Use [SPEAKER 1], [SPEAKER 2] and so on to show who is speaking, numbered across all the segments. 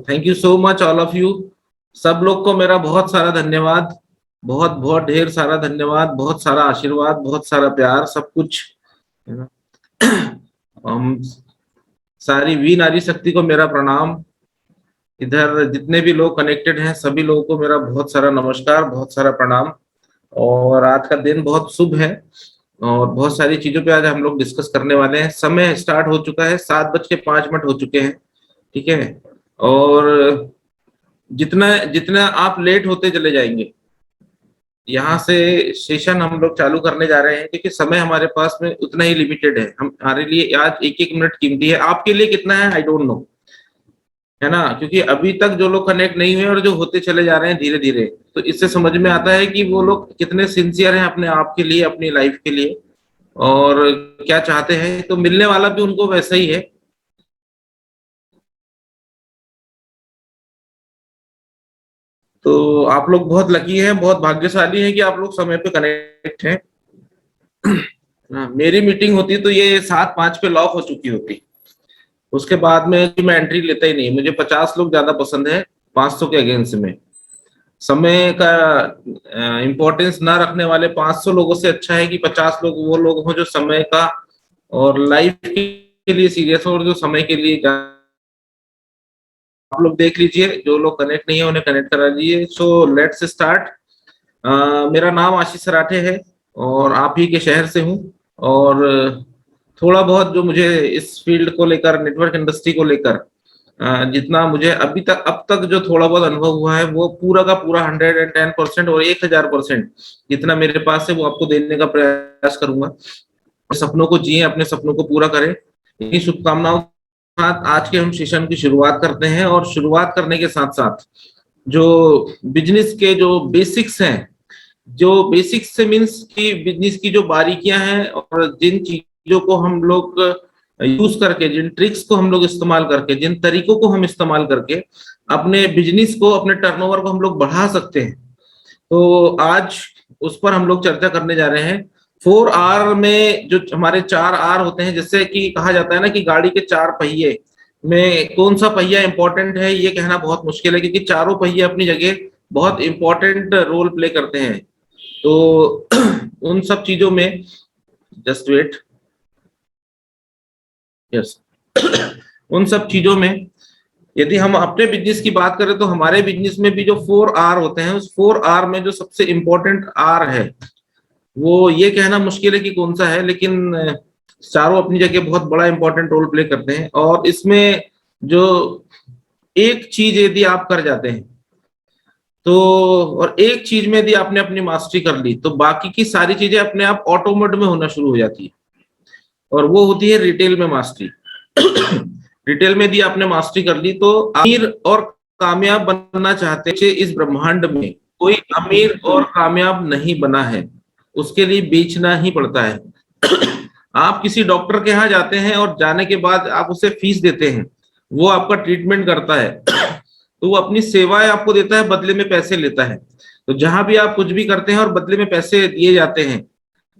[SPEAKER 1] Thank you so much all of you. सब लोग को मेरा बहुत सारा धन्यवाद, बहुत बहुत ढेर सारा धन्यवाद, बहुत सारा आशीर्वाद, बहुत सारा प्यार, सब कुछ, है ना। हम सारी वी नारी शक्ति को मेरा प्रणाम। इधर जितने भी लोग कनेक्टेड हैं सभी लोगों को मेरा बहुत सारा नमस्कार, बहुत सारा प्रणाम। और आज का दिन बहुत शुभ है और बहुत सारी चीजों पे आज हम लोग डिस्कस करने वाले हैं। समय स्टार्ट हो चुका है, 7:05 हो चुके हैं, ठीक है। और जितना जितना आप लेट होते चले जाएंगे, यहाँ से सेशन हम लोग चालू करने जा रहे हैं, क्योंकि समय हमारे पास में उतना ही लिमिटेड है। हमारे लिए आज एक एक मिनट कीमती है। आपके लिए कितना है आई डोंट नो, है ना, क्योंकि अभी तक जो लोग कनेक्ट नहीं हुए और जो होते चले जा रहे हैं धीरे धीरे, तो इससे समझ में आता है कि वो लोग कितने सिंसियर हैं अपने आप के लिए, अपनी लाइफ के लिए, और क्या चाहते हैं। तो मिलने वाला भी उनको वैसा ही है। तो आप लोग बहुत लकी हैं, बहुत भाग्यशाली हैं कि आप लोग समय पे कनेक्ट हैं। मेरी मीटिंग होती तो ये 7:05 पे लॉक हो चुकी होती। उसके बाद में मैं एंट्री लेता ही नहीं। मुझे 50 लोग ज्यादा पसंद है 500 के अगेंस्ट में। समय का इम्पोर्टेंस ना रखने वाले 500 लोगों से अच्छा है कि 50 लोग वो लोग हों जो समय का और लाइफ के लिए सीरियस हो, और जो समय के लिए। आप लोग देख लीजिए, जो लोग कनेक्ट नहीं है उन्हें कनेक्ट करा दीजिए। So let's start. मेरा नाम आशीष सराठे है और आप ही के शहर से हूँ। और थोड़ा बहुत जो मुझे इस फील्ड को लेकर, नेटवर्क इंडस्ट्री को लेकर जितना मुझे अभी तक अब तक जो थोड़ा बहुत अनुभव हुआ है, वो पूरा का पूरा 110% और 1000% जितना मेरे पास है वो आपको देने का प्रयास करूंगा। सपनों को जिए, अपने सपनों को पूरा करें, इन्हीं शुभकामनाओं के साथ आज के हम सेशन की शुरुआत करते हैं। और शुरुआत करने के साथ साथ जो बिजनेस के जो बेसिक्स हैं, जो बेसिक्स से मीन्स की बिजनेस की जो बारीकियां हैं और जिन चीजों को हम लोग यूज करके, जिन ट्रिक्स को हम लोग इस्तेमाल करके, जिन तरीकों को हम इस्तेमाल करके अपने बिजनेस को, अपने टर्नओवर को हम लोग बढ़ा सकते हैं, तो आज उस पर हम लोग चर्चा करने जा रहे हैं। 4R में जो हमारे 4R होते हैं, जैसे कि कहा जाता है ना कि गाड़ी के 4 पहिए में कौन सा पहिया इंपॉर्टेंट है, ये कहना बहुत मुश्किल है, क्योंकि चारों पहिए अपनी जगह बहुत इंपॉर्टेंट रोल प्ले करते हैं। तो उन सब चीजों में, जस्ट वेट, यस, उन सब चीजों में यदि हम अपने बिजनेस की बात करें तो हमारे बिजनेस में भी जो 4R होते हैं, उस 4R में जो सबसे इंपॉर्टेंट R है, वो ये कहना मुश्किल है कि कौन सा है, लेकिन चारों अपनी जगह बहुत बड़ा इंपॉर्टेंट रोल प्ले करते हैं। और इसमें जो एक चीज यदि आप कर जाते हैं तो, और एक चीज में यदि आपने अपनी मास्टरी कर ली, तो बाकी की सारी चीजें अपने आप ऑटो मोड में होना शुरू हो जाती है। और वो होती है रिटेल में मास्टरी। रिटेल में यदि आपने मास्टरी कर ली तो अमीर और कामयाब बनना चाहते हैं। इस ब्रह्मांड में कोई अमीर और कामयाब नहीं बना है, उसके लिए बेचना ही पड़ता है। आप किसी डॉक्टर के यहाँ जाते हैं और जाने के बाद आप उसे फीस देते हैं, वो आपका ट्रीटमेंट करता है, तो वो अपनी सेवाएं आपको देता है, बदले में पैसे लेता है। तो जहां भी आप कुछ भी करते हैं और बदले में पैसे दिए जाते हैं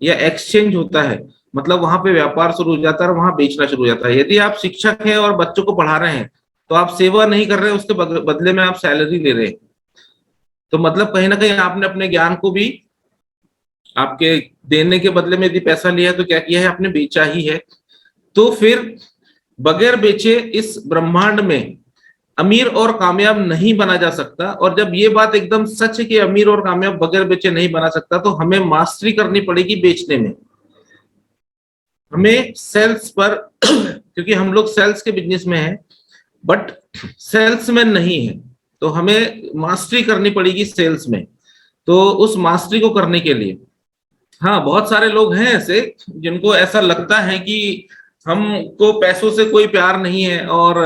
[SPEAKER 1] या एक्सचेंज होता है, मतलब वहां पे व्यापार शुरू हो जाता है और वहां बेचना शुरू हो जाता है। यदि आप शिक्षक हैं और बच्चों को पढ़ा रहे हैं, तो आप सेवा नहीं कर रहे हैं, उसके बदले में आप सैलरी ले रहे हैं। तो मतलब कहीं ना कहीं आपने अपने ज्ञान को भी आपके देने के बदले में यदि पैसा लिया है, तो क्या किया है, आपने बेचा ही है। तो फिर बगैर बेचे इस ब्रह्मांड में अमीर और कामयाब नहीं बना जा सकता। और जब ये बात एकदम सच है कि अमीर और कामयाब बगैर बेचे नहीं बना सकता, तो हमें मास्टरी करनी पड़ेगी बेचने में, हमें सेल्स पर। क्योंकि हम लोग सेल्स के बिजनेस में हैं बट सेल्समैन नहीं है, तो हमें मास्टरी करनी पड़ेगी सेल्स में। तो उस मास्टरी को करने के लिए, हाँ, बहुत सारे लोग हैं ऐसे जिनको ऐसा लगता है कि हमको पैसों से कोई प्यार नहीं है और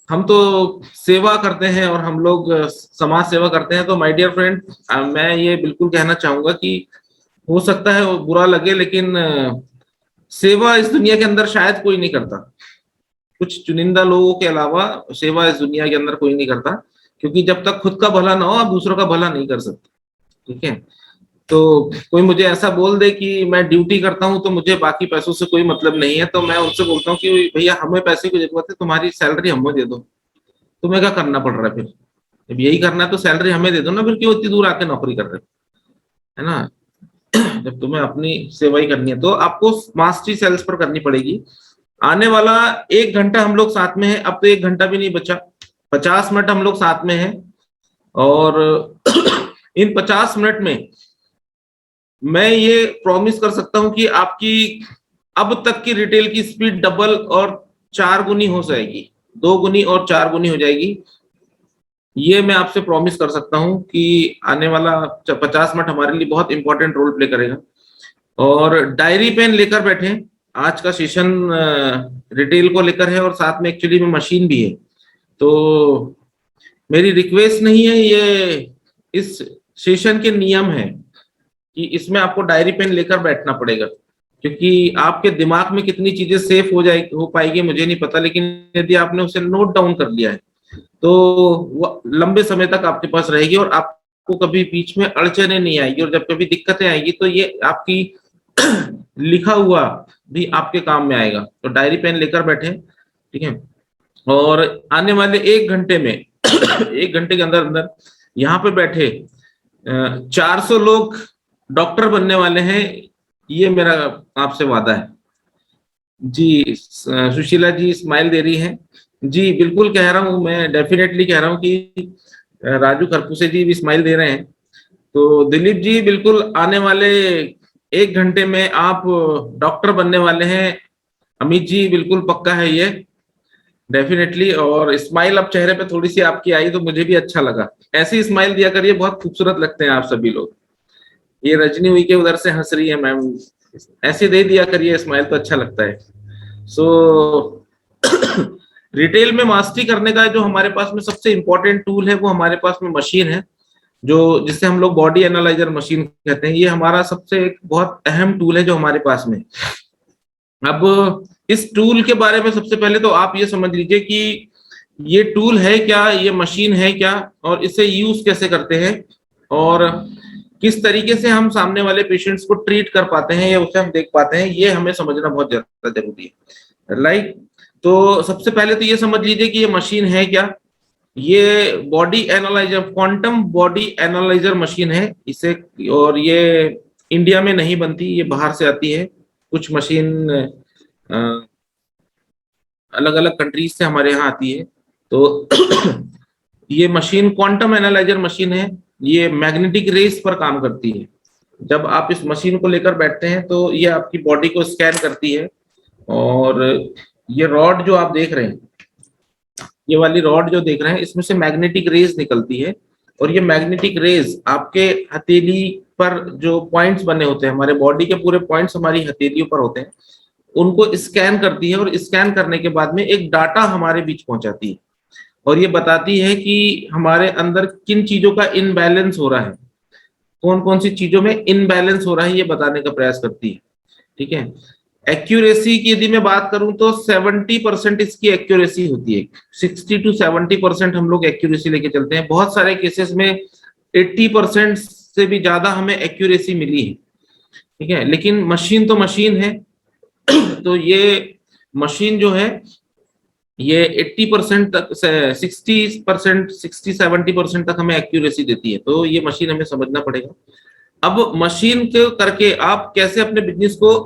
[SPEAKER 1] हम तो सेवा करते हैं और हम लोग समाज सेवा करते हैं। तो माय डियर फ्रेंड, मैं ये बिल्कुल कहना चाहूंगा कि हो सकता है वो बुरा लगे, लेकिन सेवा इस दुनिया के अंदर शायद कोई नहीं करता। कुछ चुनिंदा लोगों के अलावा सेवा इस दुनिया के अंदर कोई नहीं करता, क्योंकि जब तक खुद का भला ना हो आप दूसरों का भला नहीं कर सकते, ठीक है। तो कोई मुझे ऐसा बोल दे कि मैं ड्यूटी करता हूं तो मुझे बाकी पैसों से कोई मतलब नहीं है, तो मैं उनसे बोलता हूँ कि भैया हमें पैसे की जरूरत है, तुम्हारी सैलरी हमें दे दो। तुम्हें क्या करना पड़ रहा है फिर? जब यही करना है तो सैलरी हमें दे दो ना, फिर क्यों इतनी दूर आके नौकरी कर रहे हो, है ना? जब तुम्हें अपनी सेवा ही करनी है तो आपको मास्टरी सेल्स पर करनी पड़ेगी। आने वाला 1 घंटा हम लोग साथ में हैं, अब तो 1 घंटा भी नहीं बचा, 50 मिनट हम लोग साथ में हैं। और इन 50 मिनट में मैं ये प्रॉमिस कर सकता हूं कि आपकी अब तक की रिटेल की स्पीड डबल और 4 गुनी हो जाएगी, 2 गुनी और 4 गुनी हो जाएगी। ये मैं आपसे प्रॉमिस कर सकता हूं कि आने वाला 50 मिनट हमारे लिए बहुत इंपॉर्टेंट रोल प्ले करेगा। और डायरी पेन लेकर बैठे, आज का सेशन रिटेल को लेकर है और साथ में एक्चुअली में मशीन भी है। तो मेरी रिक्वेस्ट नहीं है, ये इस सेशन के नियम है कि इसमें आपको डायरी पेन लेकर बैठना पड़ेगा, क्योंकि आपके दिमाग में कितनी चीजें सेफ हो पाएगी मुझे नहीं पता, लेकिन यदि आपने उसे नोट डाउन कर लिया है तो वो लंबे समय तक आपके पास रहेगी और आपको कभी बीच में अड़चने नहीं आएगी। और जब कभी दिक्कतें आएगी तो ये आपकी लिखा हुआ भी आपके काम में आएगा। तो डायरी पेन लेकर बैठे, ठीक है। और आने वाले 1 घंटे में 1 घंटे के अंदर अंदर यहाँ पे बैठे 400 लोग डॉक्टर बनने वाले हैं, ये मेरा आपसे वादा है। जी सुशीला जी स्माइल दे रही हैं। जी बिल्कुल कह रहा हूँ, मैं डेफिनेटली कह रहा हूँ कि राजू खरपूसे जी भी स्माइल दे रहे हैं। तो दिलीप जी बिल्कुल आने वाले 1 घंटे में आप डॉक्टर बनने वाले हैं। अमित जी बिल्कुल पक्का है ये, डेफिनेटली। और स्माइल अब चेहरे पे थोड़ी सी आपकी आई तो मुझे भी अच्छा लगा। ऐसी स्माइल दिया करिए, बहुत खूबसूरत लगते हैं आप सभी लोग। ये रजनी हुई के उधर से हंस रही है मैम, ऐसे दे दिया करिए स्माइल तो अच्छा लगता है। सो रिटेल में मास्टरी करने का जो हमारे पास में सबसे इंपॉर्टेंट टूल है वो हमारे पास में मशीन है, जो जिससे हम लोग बॉडी एनालाइजर मशीन कहते हैं। ये हमारा सबसे एक बहुत अहम टूल है जो हमारे पास में। अब इस टूल के बारे में सबसे पहले तो आप ये समझ लीजिए कि ये टूल है क्या, ये मशीन है क्या, और इसे यूज कैसे करते हैं, और किस तरीके से हम सामने वाले पेशेंट्स को ट्रीट कर पाते हैं या उसे हम देख पाते हैं, ये हमें समझना बहुत ज्यादा जरूरी है। राइट, तो सबसे पहले तो ये समझ लीजिए कि ये मशीन है क्या। ये body analyser, quantum body analyser machine है इसे, और ये इंडिया में नहीं बनती, ये बाहर से आती है। कुछ मशीन अलग अलग कंट्रीज से हमारे यहाँ आती है। तो ये मशीन क्वांटम एनालाइजर मशीन है, ये मैग्नेटिक रेस पर काम करती है। जब आप इस मशीन को लेकर बैठते हैं तो ये आपकी बॉडी को स्कैन करती है, और ये रॉड जो आप देख रहे हैं, ये वाली रॉड जो देख रहे हैं, इसमें से मैग्नेटिक रेज निकलती है। और ये मैग्नेटिक रेज आपके हथेली पर जो पॉइंट्स बने होते हैं, हमारे बॉडी के पूरे पॉइंट्स हमारी हथेलियों पर होते हैं, उनको स्कैन करती है। और स्कैन करने के बाद में एक डाटा हमारे बीच पहुंचाती है, और ये बताती है कि हमारे अंदर किन चीजों का इनबैलेंस हो रहा है, कौन कौन सी चीजों में इनबैलेंस हो रहा है, ये बताने का प्रयास करती है। ठीक है। एक्यूरेसी की यदि मैं बात करूं तो 70% इसकी एक्यूरेसी होती है। 60 to 70% हम लोग एक्यूरेसी लेके चलते हैं। बहुत सारे केसेस में 80% से भी ज्यादा हमें एक्यूरेसी मिली है। ठीक है, लेकिन मशीन तो मशीन है। तो ये मशीन जो है ये 80% तक, 60%, 60-70% तक हमें एक्यूरेसी देती है। तो ये मशीन हमें समझना पड़ेगा। अब मशीन के करके आप कैसे अपने बिजनेस को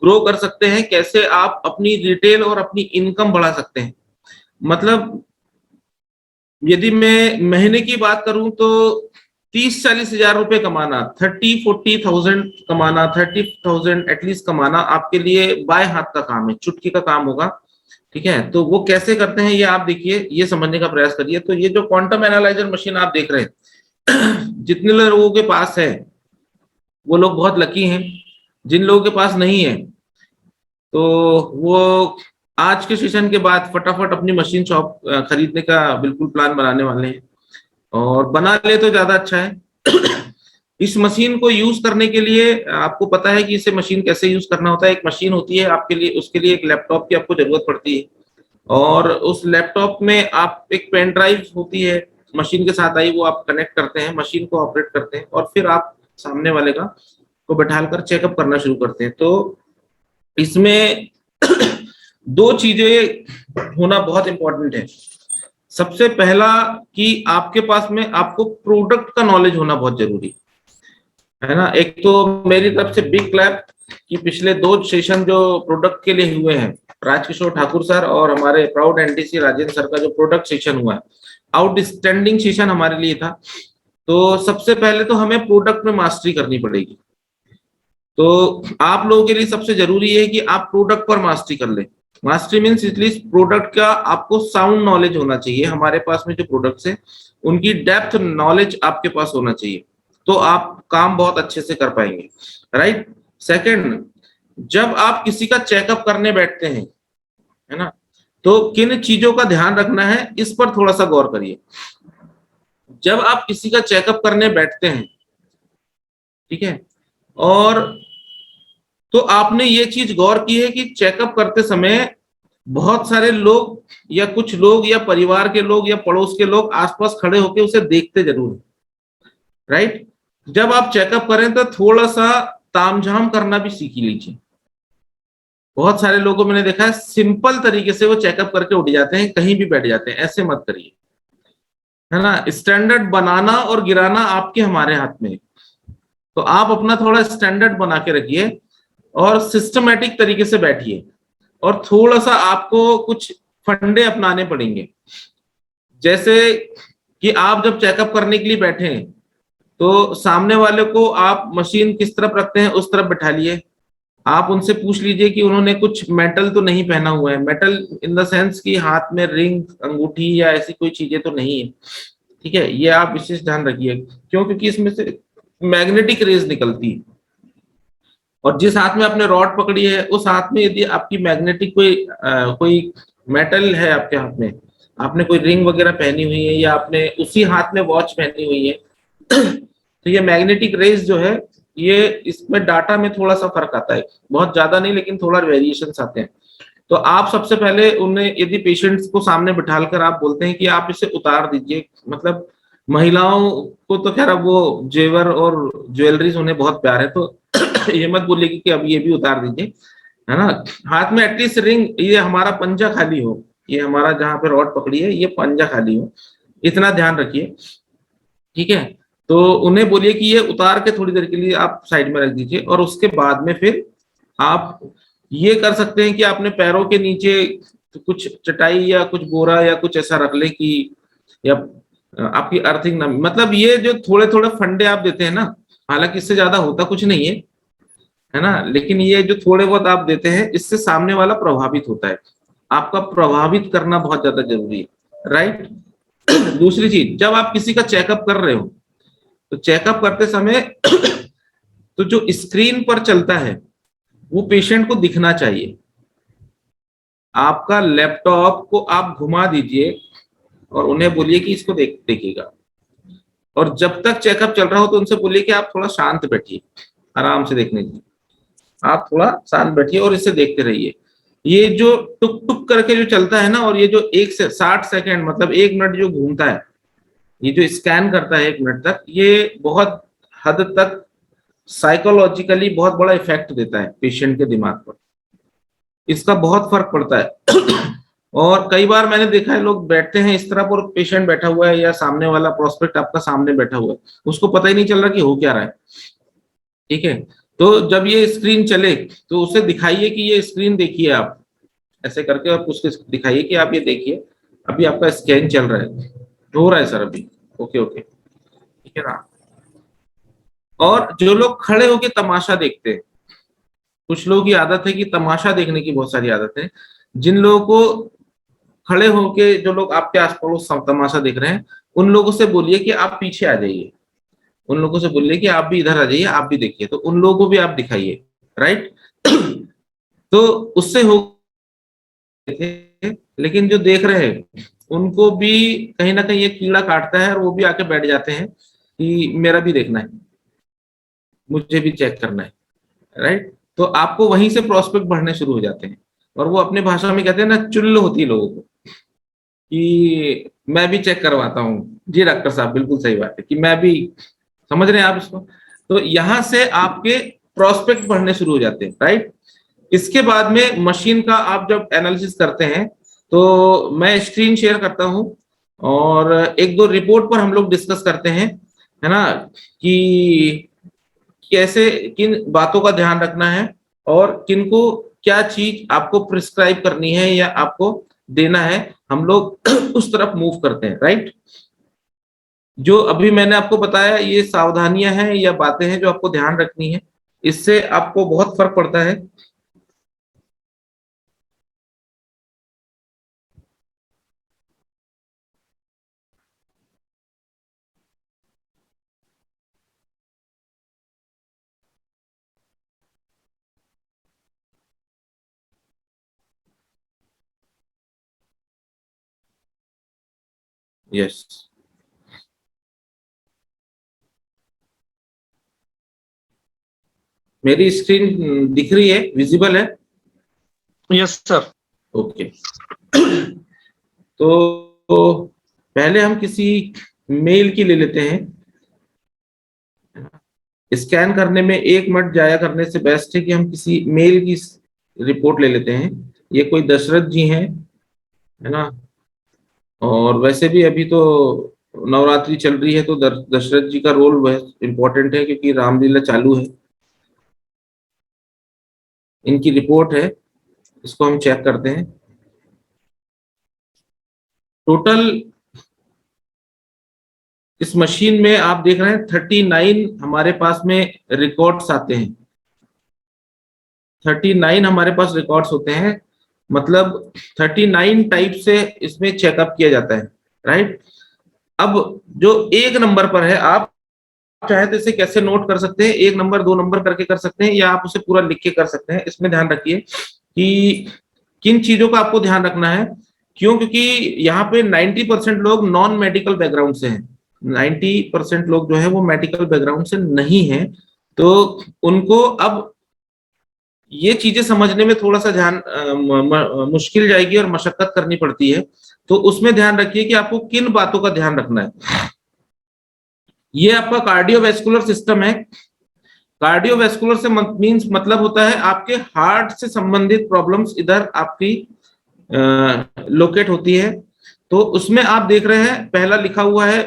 [SPEAKER 1] ग्रो कर सकते हैं, कैसे आप अपनी रिटेल और अपनी इनकम बढ़ा सकते हैं। मतलब यदि मैं महीने की बात करूं तो 30-40 हजार रुपए कमाना, 30-40,000 कमाना, 30,000 एटलीस्ट कमाना आपके लिए बाएं हाथ का काम है, चुटकी का काम होगा। ठीक है, तो वो कैसे करते हैं ये आप देखिए, ये समझने का प्रयास करिए। तो ये जो क्वांटम एनालाइजर मशीन आप देख रहे हैं, जितने लोगों के पास है वो लोग बहुत लकी हैं। जिन लोगों के पास नहीं है तो वो आज के सेशन के बाद फटाफट अपनी मशीन शॉप खरीदने का बिल्कुल प्लान बनाने वाले हैं, और बना ले तो ज्यादा अच्छा है। इस मशीन को यूज करने के लिए आपको पता है कि इसे मशीन कैसे यूज करना होता है। एक मशीन होती है आपके लिए, उसके लिए एक लैपटॉप की आपको जरूरत पड़ती है, और उस लैपटॉप में आप एक पेन ड्राइव होती है मशीन के साथ आई, वो आप कनेक्ट करते हैं, मशीन को ऑपरेट करते हैं, और फिर आप सामने वाले का को बैठाकर चेकअप करना शुरू करते हैं। तो इसमें दो चीजें होना बहुत इंपॉर्टेंट है। सबसे पहला कि आपके पास में आपको प्रोडक्ट का नॉलेज होना बहुत जरूरी है ना। एक तो मेरी तरफ से बिग क्लैप कि पिछले 2 सेशन जो प्रोडक्ट के लिए हुए हैं, राजकिशोर ठाकुर सर और हमारे प्राउड एनटीसी राजेंद्र सर का जो प्रोडक्ट सेशन हुआ है, आउटस्टैंडिंग सेशन हमारे लिए था। तो सबसे पहले तो हमें प्रोडक्ट में मास्टरी करनी पड़ेगी। तो आप लोगों के लिए सबसे जरूरी है कि आप प्रोडक्ट पर मास्टरी कर लें। मास्टरी मीन्स एटलीस्ट प्रोडक्ट का आपको साउंड नॉलेज होना चाहिए। हमारे पास में जो प्रोडक्ट्स है उनकी डेप्थ नॉलेज आपके पास होना चाहिए, तो आप काम बहुत अच्छे से कर पाएंगे, राइट। सेकंड, जब आप किसी का चेकअप करने बैठते हैं, है ना, तो किन चीजों का ध्यान रखना है इस पर थोड़ा सा गौर करिए। जब आप किसी का चेकअप करने बैठते हैं, ठीक है, और तो आपने ये चीज गौर की है कि चेकअप करते समय बहुत सारे लोग या कुछ लोग या परिवार के लोग या पड़ोस के लोग आसपास खड़े होकर उसे देखते जरूर हैं, राइट। जब आप चेकअप करें तो थोड़ा सा तामझाम करना भी सीख लीजिए। बहुत सारे लोगों को मैंने देखा है सिंपल तरीके से वो चेकअप करके उठ जाते हैं, कहीं भी बैठ जाते हैं। ऐसे मत करिए, है ना। स्टैंडर्ड बनाना और गिराना आपके हमारे हाथ में है। तो आप अपना थोड़ा स्टैंडर्ड बना के रखिए और सिस्टमेटिक तरीके से बैठिए, और थोड़ा सा आपको कुछ फंडे अपनाने पड़ेंगे। जैसे कि आप जब चेकअप करने के लिए बैठे हैं तो सामने वाले को आप मशीन किस तरफ रखते हैं उस तरफ बैठा लिए। आप उनसे पूछ लीजिए कि उन्होंने कुछ मेटल तो नहीं पहना हुआ है, मेटल इन द सेंस कि हाथ में रिंग, अंगूठी या ऐसी कोई चीजें तो नहीं है, ठीक है। ये आप विशेष ध्यान रखिए, क्यों? क्योंकि इसमें से मैग्नेटिक रेज निकलती है, और जिस हाथ में आपने रॉड पकड़ी है उस हाथ में यदि आपकी मैग्नेटिक कोई मेटल है आपके हाथ में, आपने कोई रिंग वगैरह पहनी हुई है या आपने उसी हाथ में वॉच पहनी हुई है तो ये मैग्नेटिक रेज जो है, ये इसमें डाटा में थोड़ा सा फर्क आता है, बहुत ज्यादा नहीं लेकिन थोड़ा वेरिएशंस आते हैं। तो आप सबसे पहले उन्हें, यदि पेशेंट्स को सामने बिठाकर आप बोलते हैं कि आप इसे उतार दीजिए, मतलब महिलाओं को तो खैर अब वो जेवर और ज्वेलरीज उन्हें बहुत प्यार है, तो ये मत बोलिए कि अब ये भी उतार दीजिए, है ना। हाथ में एटलीस्ट रिंग, ये हमारा पंजा खाली हो, ये हमारा जहां पे रॉड पकड़ी है ये पंजा खाली हो, इतना ध्यान रखिए, ठीक है। तो उन्हें बोलिए कि ये उतार के थोड़ी देर के लिए आप साइड में रख दीजिए, और उसके बाद में फिर आप ये कर सकते हैं कि आपने पैरों के नीचे कुछ चटाई या कुछ बोरा या कुछ ऐसा रख ले कि, या आपकी अर्थिंग ना, मतलब ये जो थोड़े थोड़े फंडे आप देते हैं ना, हालांकि इससे ज्यादा होता कुछ नहीं है ना, लेकिन ये जो थोड़े बहुत आप देते हैं इससे सामने वाला प्रभावित होता है। आपका प्रभावित करना बहुत ज्यादा जरूरी है, राइट। दूसरी चीज, जब आप किसी का चेकअप कर रहे हो तो चेकअप करते समय तो जो स्क्रीन पर चलता है वो पेशेंट को दिखना चाहिए। आपका लैपटॉप को आप घुमा दीजिए और उन्हें बोलिए कि इसको देखिएगा, और जब तक चेकअप चल रहा हो तो उनसे बोलिए कि आप थोड़ा शांत बैठिए, आराम से देखने दीजिए, आप थोड़ा शांत बैठिए और इसे देखते रहिए। ये जो टुक टुक करके जो चलता है ना, और ये जो 1 से 60 सेकेंड मतलब 1 मिनट जो घूमता है, ये जो स्कैन करता है 1 मिनट तक, ये बहुत हद तक साइकोलॉजिकली बहुत बड़ा इफेक्ट देता है पेशेंट के दिमाग पर, इसका बहुत फर्क पड़ता है। और कई बार मैंने देखा है लोग बैठते हैं इस तरफ और पेशेंट बैठा हुआ है या सामने वाला प्रोस्पेक्ट आपका सामने बैठा हुआ है, उसको पता ही नहीं चल रहा कि हो क्या रहा है, ठीक है। तो जब ये स्क्रीन चले तो उसे दिखाइए कि ये स्क्रीन देखिए, आप ऐसे करके आप उसको दिखाइए कि आप ये देखिए अभी आपका स्कैन चल रहा है, हो रहा है सर अभी, ओके ओके, ठीक है ना। और जो लोग खड़े होके तमाशा देखते हैं, कुछ लोगों की आदत है कि तमाशा देखने की बहुत सारी आदत है, जिन लोगों को खड़े होके, जो लोग आपके आस पड़ोस तमाशा देख रहे हैं, उन लोगों से बोलिए कि आप पीछे आ जाइए, उन लोगों से बोलिए कि आप भी इधर आ जाइए, आप भी देखिए, तो उन लोगों को भी आप दिखाइए, राइट। तो उससे हो थे, लेकिन जो देख रहे हैं उनको भी कहीं ना कहीं ये कीड़ा काटता है और वो भी आके बैठ जाते हैं कि मेरा भी देखना है, मुझे भी चेक करना है, राइट। तो आपको वहीं से प्रोस्पेक्ट बढ़ने शुरू हो जाते हैं, और वो अपने भाषा में कहते हैं ना, चुल्ल होती है लोगों को कि मैं भी चेक करवाता हूँ। जी डॉक्टर साहब, बिल्कुल सही बात है कि मैं भी, समझ रहे हैं आप इसको। तो यहां से आपके प्रोस्पेक्ट बढ़ने शुरू हो जाते हैं, राइट। इसके बाद में मशीन का आप जब एनालिसिस करते हैं तो मैं स्क्रीन शेयर करता हूं, और एक दो रिपोर्ट पर हम लोग डिस्कस करते हैं, है ना, कि कैसे किन बातों का ध्यान रखना है और किनको क्या चीज आपको प्रिस्क्राइब करनी है या आपको देना है, हम लोग उस तरफ मूव करते हैं, राइट। जो अभी मैंने आपको बताया ये सावधानियां हैं या बातें हैं जो आपको ध्यान रखनी है, इससे आपको बहुत फर्क पड़ता है। यस, मेरी स्क्रीन दिख रही है, विजिबल है?
[SPEAKER 2] Yes sir.
[SPEAKER 1] ओके। तो पहले हम किसी मेल की ले लेते हैं। स्कैन करने में 1 मिनट जाया करने से बेस्ट है कि हम किसी मेल की रिपोर्ट ले लेते हैं। ये कोई दशरथ जी हैं, है ना, और वैसे भी अभी तो नवरात्रि चल रही है तो दशरथ जी का रोल वह इम्पोर्टेंट है क्योंकि रामलीला चालू है। इनकी रिपोर्ट है, इसको हम चेक करते हैं। टोटल इस मशीन में आप देख रहे हैं 39 हमारे पास में रिकॉर्ड्स आते हैं। 39 हमारे पास रिकॉर्ड्स होते हैं, मतलब 39 टाइप से इसमें चेकअप किया जाता है, राइट। अब जो 1 नंबर पर है, आप चाहे तो इसे कैसे नोट कर सकते हैं, 1 नंबर 2 नंबर करके कर सकते हैं या आप उसे पूरा लिख के कर सकते हैं। इसमें ध्यान रखिए कि किन चीजों का आपको ध्यान रखना है। क्यों? क्योंकि यहाँ पे 90% लोग नॉन मेडिकल बैकग्राउंड से हैं, 90% लोग जो है वो मेडिकल बैकग्राउंड से नहीं है, तो उनको अब ये चीजें समझने में थोड़ा सा ध्यान मुश्किल जाएगी और मशक्कत करनी पड़ती है। तो उसमें ध्यान रखिए कि आपको किन बातों का ध्यान रखना है। ये आपका कार्डियोवैस्कुलर सिस्टम है। कार्डियोवैस्कुलर से मींस मतलब होता है आपके हार्ट से संबंधित प्रॉब्लम्स इधर आपकी लोकेट होती है। तो उसमें आप देख रहे हैं पहला लिखा हुआ है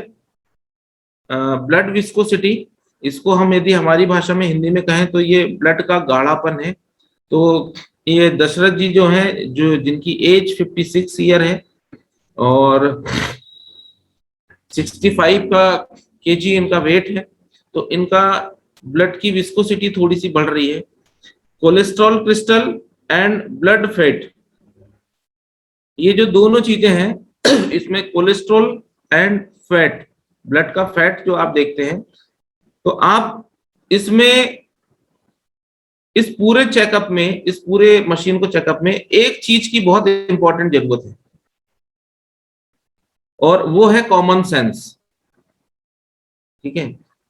[SPEAKER 1] ब्लड विस्कोसिटी। इसको हम यदि हमारी भाषा में हिंदी में कहें तो ये ब्लड का गाढ़ापन है। तो ये दशरथ जी जो हैं, जो जिनकी एज 56 ईयर है और 65 का केजी इनका वेट है, तो इनका ब्लड की विस्कोसिटी थोड़ी सी बढ़ रही है। Cholesterol crystal and blood fat, ये जो दोनों चीजें हैं इसमें कोलेस्ट्रॉल एंड फैट, ब्लड का फैट जो आप देखते हैं, तो आप इसमें इस पूरे चेकअप में, इस पूरे मशीन को चेकअप में एक चीज की बहुत इंपॉर्टेंट जरूरत है और वो है कॉमन सेंस। ठीक है,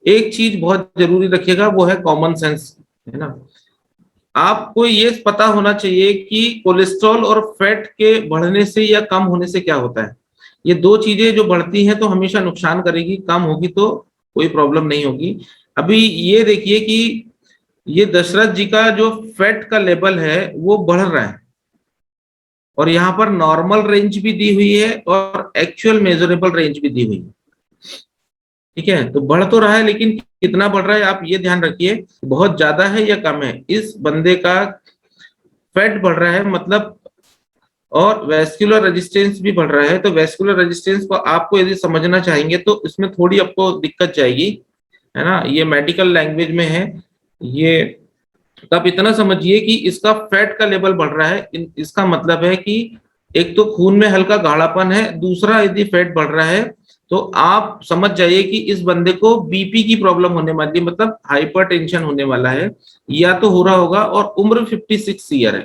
[SPEAKER 1] एक चीज बहुत जरूरी रखिएगा, वो है कॉमन सेंस, है ना। आपको ये पता होना चाहिए कि कोलेस्ट्रॉल और फैट के बढ़ने से या कम होने से क्या होता है। ये दो चीजें जो बढ़ती हैं तो हमेशा नुकसान करेगी, कम होगी तो कोई प्रॉब्लम नहीं होगी। अभी ये देखिए कि ये दशरथ जी का जो फैट का लेवल है वो बढ़ रहा है और यहाँ पर नॉर्मल रेंज भी दी हुई है और एक्चुअल मेजरेबल रेंज भी दी हुई है। ठीक है, तो बढ़ तो रहा है लेकिन कितना बढ़ रहा है आप ये ध्यान रखिए, बहुत ज्यादा है या कम है। इस बंदे का फैट बढ़ रहा है मतलब, और वेस्कुलर रेजिस्टेंस भी बढ़ रहा है। तो वेस्कुलर रेजिस्टेंस को आपको यदि समझना चाहेंगे तो इसमें थोड़ी आपको दिक्कत जाएगी, है ना, ये मेडिकल लैंग्वेज में है ये। तो आप इतना समझिए कि इसका फैट का लेवल बढ़ रहा है, इसका मतलब है कि एक तो खून में हल्का गाढ़ापन है, दूसरा यदि फैट बढ़ रहा है तो आप समझ जाइए कि इस बंदे को बीपी की प्रॉब्लम होने वाली है, मतलब हाइपरटेंशन होने वाला है, या तो हो रहा होगा, और उम्र 56 ईयर है।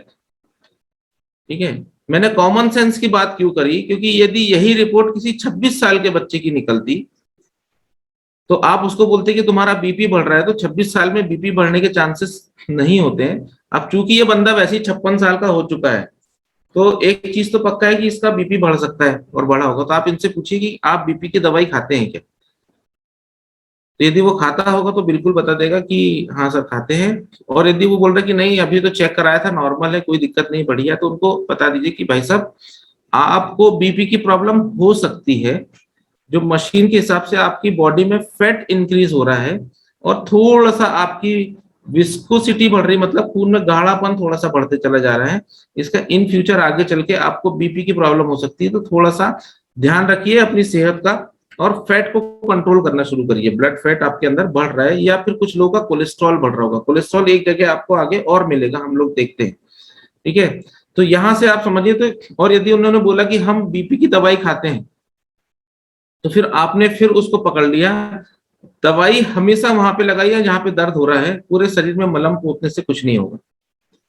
[SPEAKER 1] ठीक है, मैंने कॉमन सेंस की बात क्यों करी, क्योंकि यदि यही रिपोर्ट किसी 26 साल के बच्चे की निकलती तो आप उसको बोलते कि तुम्हारा बीपी बढ़ रहा है, तो 26 साल में बीपी बढ़ने के चांसेस नहीं होते हैं। अब चूंकि ये बंदा वैसे ही 56 साल का हो चुका है, तो एक चीज तो पक्का है कि इसका बीपी बढ़ सकता है और बढ़ा होगा। तो आप इनसे पूछिए कि आप बीपी की दवाई खाते हैं क्या, तो यदि वो खाता होगा तो बिल्कुल बता देगा कि हाँ सर खाते हैं। और यदि वो बोल रहा है कि नहीं अभी तो चेक कराया था, नॉर्मल है, कोई दिक्कत नहीं, बढ़िया, तो उनको बता दीजिए कि भाई साहब आपको बीपी की प्रॉब्लम हो सकती है, जो मशीन के हिसाब से आपकी बॉडी में फैट इंक्रीज हो रहा है और थोड़ा सा आपकी विस्कोसिटी बढ़ रही, मतलब खून में गाढ़ापन थोड़ा सा बढ़ते चला जा रहा है। इसका इन फ्यूचर आगे चल के आपको बीपी की प्रॉब्लम हो सकती है, तो थोड़ा सा ध्यान रखिए अपनी सेहत का और फैट को कंट्रोल करना शुरू करिए। ब्लड फैट आपके अंदर बढ़ रहा है, या फिर कुछ लोगों का कोलेस्ट्रॉल बढ़ रहा होगा। कोलेस्ट्रॉल एक जगह आपको आगे और मिलेगा, हम लोग देखते हैं, ठीक है। तो यहां से आप समझिए। तो और यदि उन्होंने बोला कि हम बीपी की दवाई खाते हैं, तो फिर आपने फिर उसको पकड़ लिया। दवाई हमेशा वहां पे लगाइए जहां पे दर्द हो रहा है, पूरे शरीर में मलहम पोतने से कुछ नहीं होगा,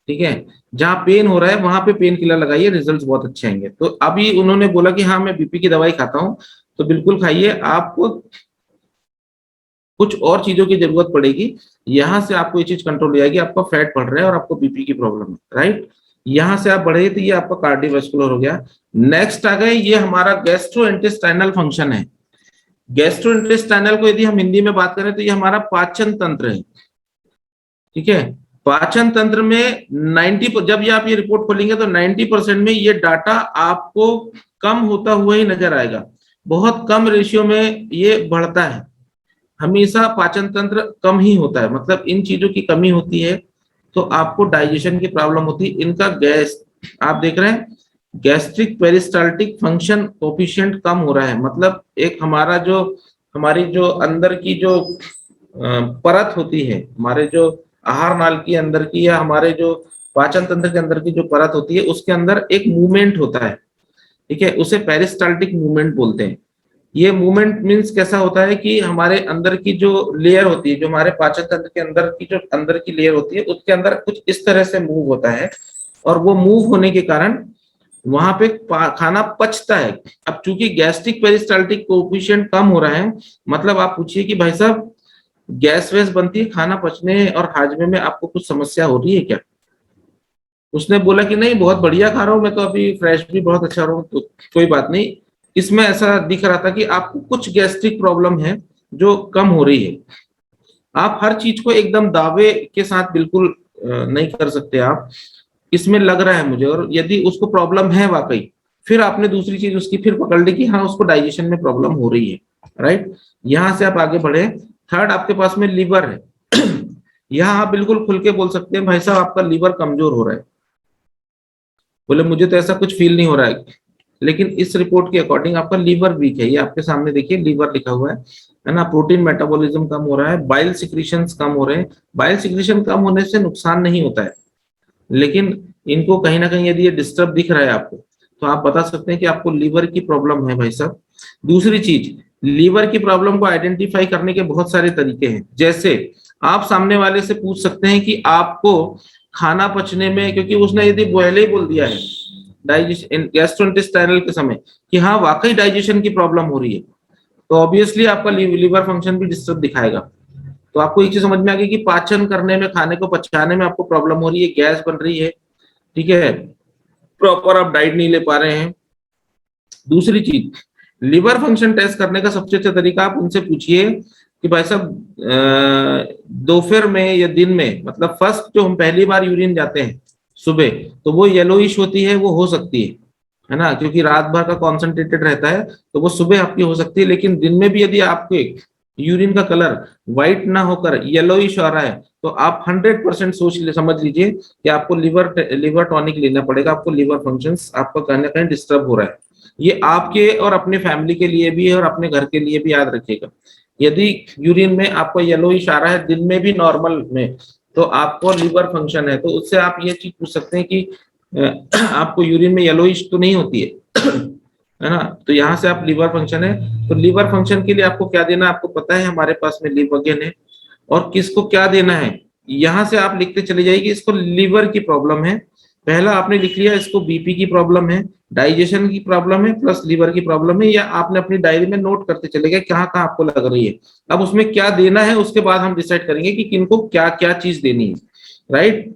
[SPEAKER 1] ठीक है। जहां पेन हो रहा है वहां पे पेन किलर लगाइए, रिजल्ट्स बहुत अच्छे आएंगे। तो अभी उन्होंने बोला कि हाँ मैं बीपी की दवाई खाता हूं, तो बिल्कुल खाइए। आपको कुछ और चीजों की जरूरत पड़ेगी, यहां से आपको ये चीज कंट्रोल हो जाएगी। आपका फैट बढ़ रहा है और आपको बीपी की प्रॉब्लम है, राइट। यहां से आप बढ़े तो ये आपका कार्डियोवास्कुलर हो गया। नेक्स्ट आ गए, ये हमारा गैस्ट्रोइंटेस्टाइनल फंक्शन है। गैस्ट्रोइंटेस्टाइनल को यदि हम हिंदी में बात करें तो ये हमारा पाचन तंत्र है, ठीक है। पाचन तंत्र में 90, जब ये आप ये रिपोर्ट खोलेंगे तो 90% में ये डाटा आपको कम होता हुआ ही नजर आएगा। बहुत कम रेशियो में ये बढ़ता है, हमेशा पाचन तंत्र कम ही होता है। मतलब इन चीजों की कमी होती है तो आपको डाइजेशन की प्रॉब्लम होती है। इनका गैस आप देख रहे हैं, गैस्ट्रिक पेरिस्टाल्टिक फंक्शन कोफिशिएंट कम हो रहा है। मतलब एक हमारी जो अंदर की जो परत होती है, हमारे जो आहार नाल के अंदर की, या हमारे जो पाचन तंत्र के अंदर की जो परत होती है, उसके अंदर एक मूवमेंट होता है, ठीक है। उसे पेरिस्टाल्टिक मूवमेंट बोलते हैं। ये मूवमेंट मीन्स कैसा होता है कि हमारे अंदर की जो लेयर होती है, जो हमारे पाचन तंत्र के अंदर की जो अंदर की लेयर होती है, उसके अंदर कुछ इस तरह से मूव होता है, और वो मूव होने के कारण वहां पे खाना पचता है। अब चूंकि गैस्ट्रिक पेरिस्टाल्टिक कोएफिशिएंट कम हो रहा है, मतलब आप पूछिए कि भाई साहब गैस वैस बनती है, खाना पचने और हाजमे में आपको कुछ समस्या हो रही है क्या? उसने बोला कि नहीं, बहुत बढ़िया खा रहा हूँ मैं तो, अभी फ्रेश भी बहुत अच्छा रहा हूँ, तो कोई बात नहीं। इसमें ऐसा दिख रहा था कि आपको कुछ गैस्ट्रिक प्रॉब्लम है जो कम हो रही है। आप हर चीज को एकदम दावे के साथ बिल्कुल नहीं कर सकते आप। इसमें लग रहा है मुझे, और यदि उसको प्रॉब्लम है वाकई, फिर आपने दूसरी चीज उसकी फिर पकड़ ली कि हाँ उसको डाइजेशन में प्रॉब्लम हो रही है, राइट। यहां से आप आगे बढ़े। थर्ड आपके पास में लीवर है। यहाँ आप बिल्कुल खुल के बोल सकते हैं भाई साहब आपका लीवर कमजोर हो रहा है। बोले मुझे तो ऐसा कुछ फील नहीं हो रहा है, लेकिन इस रिपोर्ट के अकॉर्डिंग आपका लीवर वीक है। ये आपके सामने देखिए लीवर लिखा हुआ है ना। प्रोटीन मेटाबॉलिज्म कम हो रहा है, बाइल सिक्रीशंस कम हो रहे हैं। बाइल सिक्रीशन कम होने से नुकसान नहीं होता है, लेकिन इनको कहीं ना कहीं यदि ये डिस्टर्ब दिख रहा है आपको, तो आप बता सकते हैं कि आपको लीवर की प्रॉब्लम है भाई साहब। दूसरी चीज, लीवर की प्रॉब्लम को आइडेंटिफाई करने के बहुत सारे तरीके हैं। जैसे आप सामने वाले से पूछ सकते हैं कि आपको खाना पचने में, क्योंकि उसने यदि पहले ही बोल दिया है डाइजेशन गैस्ट्रोइंटेस्टाइनल के समय कि हाँ वाकई डाइजेशन की प्रॉब्लम हो रही है, तो ऑब्वियसली आपका लीवर फंक्शन भी डिस्टर्ब दिखाएगा। तो आपको एक चीज समझ में आ गई कि पाचन करने में, खाने को पचाने में आपको प्रॉब्लम हो रही है, गैस बन रही है, ठीक है, प्रॉपर आप डाइट नहीं ले पा रहे हैं। दूसरी चीज, लिवर फंक्शन टेस्ट करने का सबसे अच्छा तरीका, आप उनसे पूछिए कि भाई साहब दोपहर में या दिन में, मतलब फर्स्ट जो हम पहली बार यूरिन जाते हैं सुबह, तो वो येलोइश होती है, वो हो सकती है ना, क्योंकि रात भर का कॉन्सेंट्रेटेड रहता है, तो वो सुबह आपकी हो सकती है। लेकिन दिन में भी यदि आपके यूरिन का कलर व्हाइट ना होकर येलोइश आ रहा है, तो आप 100% समझ लीजिए कि आपको लिवर टॉनिक लेना पड़ेगा। आपको लिवर फंक्शंस आपका कहीं ना कहीं डिस्टर्ब हो रहा है। ये आपके और अपने फैमिली के लिए भी है और अपने घर के लिए भी याद रखिएगा। यदि यूरिन में आपको येलोइश आ रहा है दिन में भी नॉर्मल में, तो आपको लिवर फंक्शन है। तो उससे आप ये चीज पूछ सकते हैं कि आपको यूरिन में येलोइश तो नहीं होती है ना। तो यहाँ से आप लिवर फंक्शन है, तो लिवर फंक्शन के लिए आपको क्या देना है आपको पता है। हमारे पास में लिवोगेन है, और किसको क्या देना है यहाँ से आप लिखते चले जाइए कि इसको लिवर की प्रॉब्लम है। पहला आपने लिख लिया, इसको बीपी की प्रॉब्लम है, डाइजेशन की प्रॉब्लम है, प्लस लिवर की प्रॉब्लम है, या आपने अपनी डायरी में नोट करते चले गए कहाँ कहाँ आपको लग रही है। अब उसमें क्या देना है उसके बाद हम डिसाइड करेंगे कि किनको क्या क्या चीज देनी है, राइट।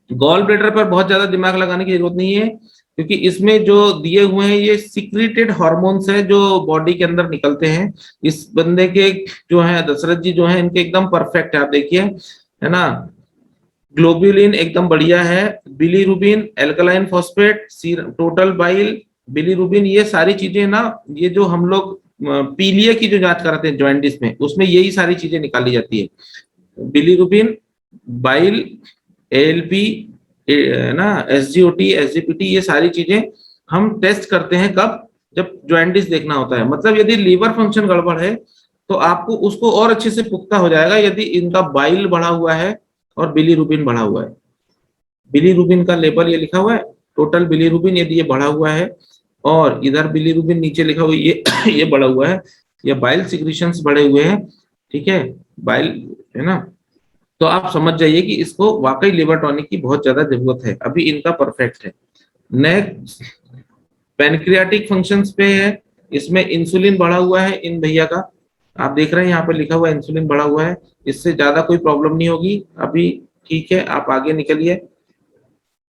[SPEAKER 1] गॉल ब्लैडर पर बहुत ज्यादा दिमाग लगाने की जरूरत नहीं है, क्योंकि इसमें जो दिए हुए हैं ये सिक्रीटेड हार्मोन्स है जो बॉडी के अंदर निकलते हैं। इस बंदे के जो है दशरथ जी जो है इनके एकदम परफेक्ट है, आप देखिए, है ना। ग्लोब्यूलिन एकदम बढ़िया है, bilirubin, alkaline phosphate, total bile, bilirubin, ये सारी चीजें ना, ये जो हम लोग पीलिया की जो जांच कराते हैं जॉइंटिस में, उसमें यही सारी चीजें निकाली जाती है। बिलीरुबिन, बाइल, एएलपी, ना एसजीओटी, एसजीपीटी, ये सारी चीजें हम टेस्ट करते हैं कब, जब जॉइंटिस देखना होता है। मतलब यदि लीवर फंक्शन गड़बड़ है तो आपको उसको और अच्छे से पुख्ता हो जाएगा यदि इनका बाइल बढ़ा हुआ है और बिलीरुबिन बढ़ा हुआ है। बिलीरुबिन का लेवल ये लिखा हुआ है, टोटल बिलीरुबिन यदि ये बढ़ा हुआ है और इधर बिलीरुबिन नीचे लिखा हुआ है ये ये बढ़ा हुआ है, या बाइल सिक्रीशंस बढ़े हुए हैं, ठीक है, बाइल, है ना, तो आप समझ जाइए कि इसको वाकई लिवर टॉनिक की बहुत ज्यादा जरूरत है। अभी इनका परफेक्ट है। नेक्स्ट पैनक्रियाटिक फंक्शंस पे है, इसमें इंसुलिन बढ़ा हुआ है इन भैया का, आप देख रहे हैं यहाँ पे लिखा हुआ है इंसुलिन बढ़ा हुआ है, इससे ज्यादा कोई प्रॉब्लम नहीं होगी अभी, ठीक है, आप आगे निकलिए।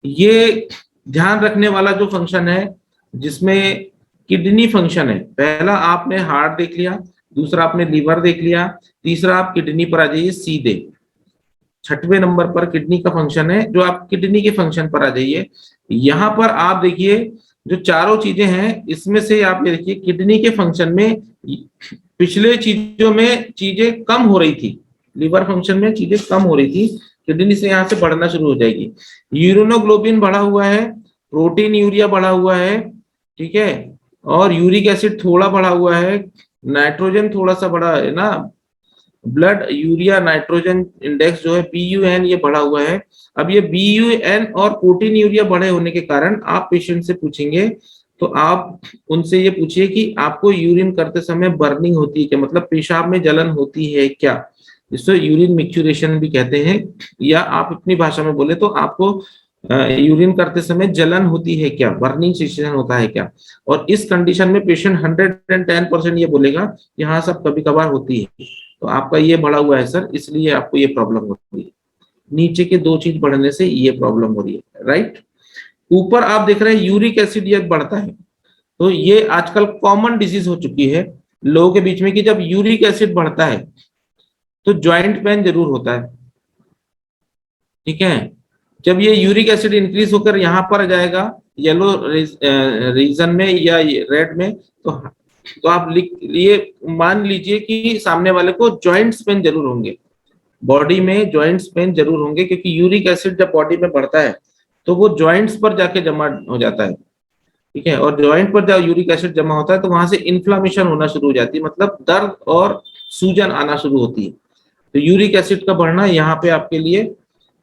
[SPEAKER 1] ये ध्यान रखने वाला जो फंक्शन है जिसमें किडनी फंक्शन है, पहला आपने हार्ट देख लिया, दूसरा आपने लीवर देख लिया, तीसरा आप किडनी पर आ जाइए सीधे, छठवें नंबर पर किडनी का फंक्शन है, जो आप किडनी के फंक्शन पर आ जाइए। यहां पर आप देखिए जो चारों चीजें हैं इसमें से आप ये देखिए किडनी के फंक्शन में पिछले चीजों में चीजें कम हो रही थी, लीवर फंक्शन में चीजें कम हो रही थी, किडनी से यहाँ से बढ़ना शुरू हो जाएगी। यूरिनोग्लोबिन बढ़ा हुआ है, प्रोटीन यूरिया बढ़ा हुआ है, ठीक है, और यूरिक एसिड थोड़ा बढ़ा हुआ है, नाइट्रोजन थोड़ा सा बढ़ा है ना, ब्लड यूरिया नाइट्रोजन इंडेक्स जो है BUN ये बढ़ा हुआ है। अब ये BUN और प्रोटीन यूरिया बढ़े होने के कारण आप पेशेंट से पूछेंगे तो आप उनसे ये पूछिए कि आपको यूरिन करते समय बर्निंग होती है क्या, मतलब पेशाब में जलन होती है क्या, जिसको यूरिन मिक्चुरेशन भी कहते हैं, या आप अपनी भाषा में बोले तो आपको यूरिन करते समय जलन होती है क्या, बर्निंग सेंसेशन होता है क्या। और इस कंडीशन में पेशेंट 110% ये बोलेगा कि हाँ सब कभी कभार होती है, तो आपका ये बढ़ा हुआ है सर, इसलिए आपको ये प्रॉब्लम हो रही है, नीचे के दो चीज बढ़ने से ये प्रॉब्लम हो रही है, राइट। ऊपर आप देख रहे हैं यूरिक एसिड ये बढ़ता है, तो ये आजकल कॉमन डिजीज हो चुकी है लोगों के बीच में कि जब यूरिक एसिड बढ़ता है तो जॉइंट पेन जरूर होता है, ठीक है। जब ये यूरिक एसिड इंक्रीज होकर यहाँ पर आ जाएगा येलो रीजन में या रेड में, तो आप ये मान लीजिए कि सामने वाले को जॉइंट्स पेन जरूर होंगे, बॉडी में जॉइंट्स पेन जरूर होंगे, क्योंकि यूरिक एसिड जब बॉडी में बढ़ता है तो वो जॉइंट्स पर जाके जमा हो जाता है, ठीक है, और जॉइंट पर जब यूरिक एसिड जमा होता है तो वहां से इन्फ्लामेशन होना शुरू हो जाती है, मतलब दर्द और सूजन आना शुरू होती है। तो यूरिक एसिड का बढ़ना यहाँ पे आपके लिए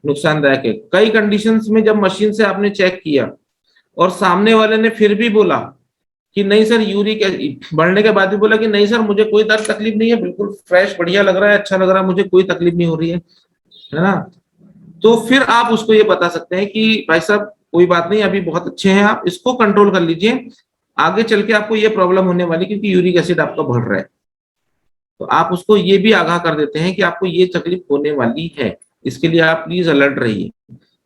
[SPEAKER 1] नुकसानदायक है। कई कंडीशंस में जब मशीन से आपने चेक किया और सामने वाले ने फिर भी बोला कि नहीं सर, यूरिक एसिड बढ़ने के बाद भी बोला कि नहीं सर मुझे कोई दर्द तकलीफ नहीं है, बिल्कुल फ्रेश बढ़िया लग रहा है, अच्छा लग रहा है, मुझे कोई तकलीफ नहीं हो रही है ना, तो फिर आप उसको ये बता सकते हैं कि भाई साहब कोई बात नहीं, अभी बहुत अच्छे हैं आप, इसको कंट्रोल कर लीजिए, आगे चल के आपको ये प्रॉब्लम होने वाली क्योंकि यूरिक एसिड आपका बढ़ रहा है। तो आप उसको ये भी आगाह कर देते हैं कि आपको ये तकलीफ होने वाली है, इसके लिए आप प्लीज अलर्ट रहिए।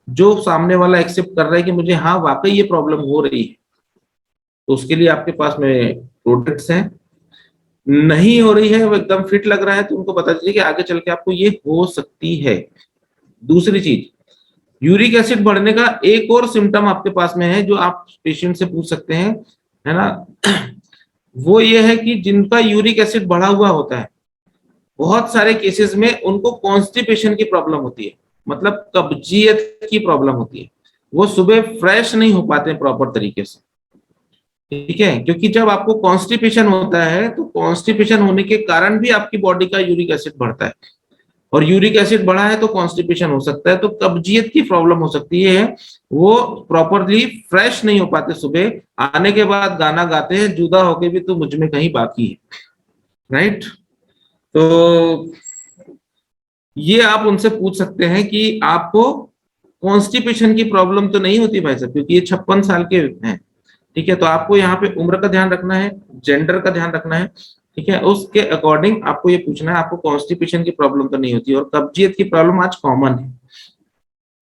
[SPEAKER 1] जो सामने वाला एक्सेप्ट कर रहा है कि मुझे हाँ वाकई ये प्रॉब्लम हो रही है, तो उसके लिए आपके पास में प्रोडक्ट्स हैं। नहीं हो रही है, वो एकदम फिट लग रहा है, तो उनको बता दीजिए कि आगे चल के आपको ये हो सकती है। दूसरी चीज, यूरिक एसिड बढ़ने का एक और सिम्टम आपके पास में है जो आप पेशेंट से पूछ सकते हैं, है ना, वो ये है कि जिनका यूरिक एसिड बढ़ा हुआ होता है बहुत सारे केसेस में उनको कॉन्स्टिपेशन की प्रॉब्लम होती है, मतलब कब्जियत की प्रॉब्लम होती है, वो सुबह फ्रेश नहीं हो पाते प्रॉपर तरीके से, ठीक है, क्योंकि जब आपको कॉन्स्टिपेशन होता है तो कॉन्स्टिपेशन होने के कारण भी आपकी बॉडी का यूरिक एसिड बढ़ता है, और यूरिक एसिड बढ़ा है तो कॉन्स्टिपेशन हो सकता है, तो कब्जियत की प्रॉब्लम हो सकती है, वो प्रॉपरली फ्रेश नहीं हो पाते, सुबह आने के बाद गाना गाते हैं जुदा होके भी तो मुझ में कहीं बाकी है, राइट। तो ये आप उनसे पूछ सकते हैं कि आपको कॉन्स्टिपेशन की प्रॉब्लम तो नहीं होती भाई साहब, क्योंकि ये 56 साल के हैं, ठीक है, तो आपको यहाँ पे उम्र का ध्यान रखना है, जेंडर का ध्यान रखना है, ठीक है, उसके अकॉर्डिंग आपको ये पूछना है आपको कॉन्स्टिपेशन की प्रॉब्लम तो नहीं होती, और कब्जियत की प्रॉब्लम आज कॉमन है,